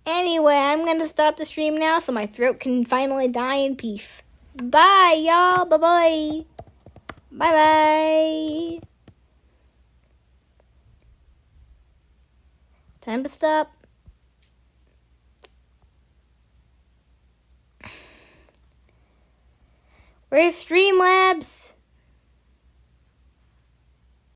[SPEAKER 1] Anyway, I'm going to stop the stream now so my throat can finally die in peace. Bye, y'all. Bye-bye. Bye-bye. Time to stop. Where's Streamlabs?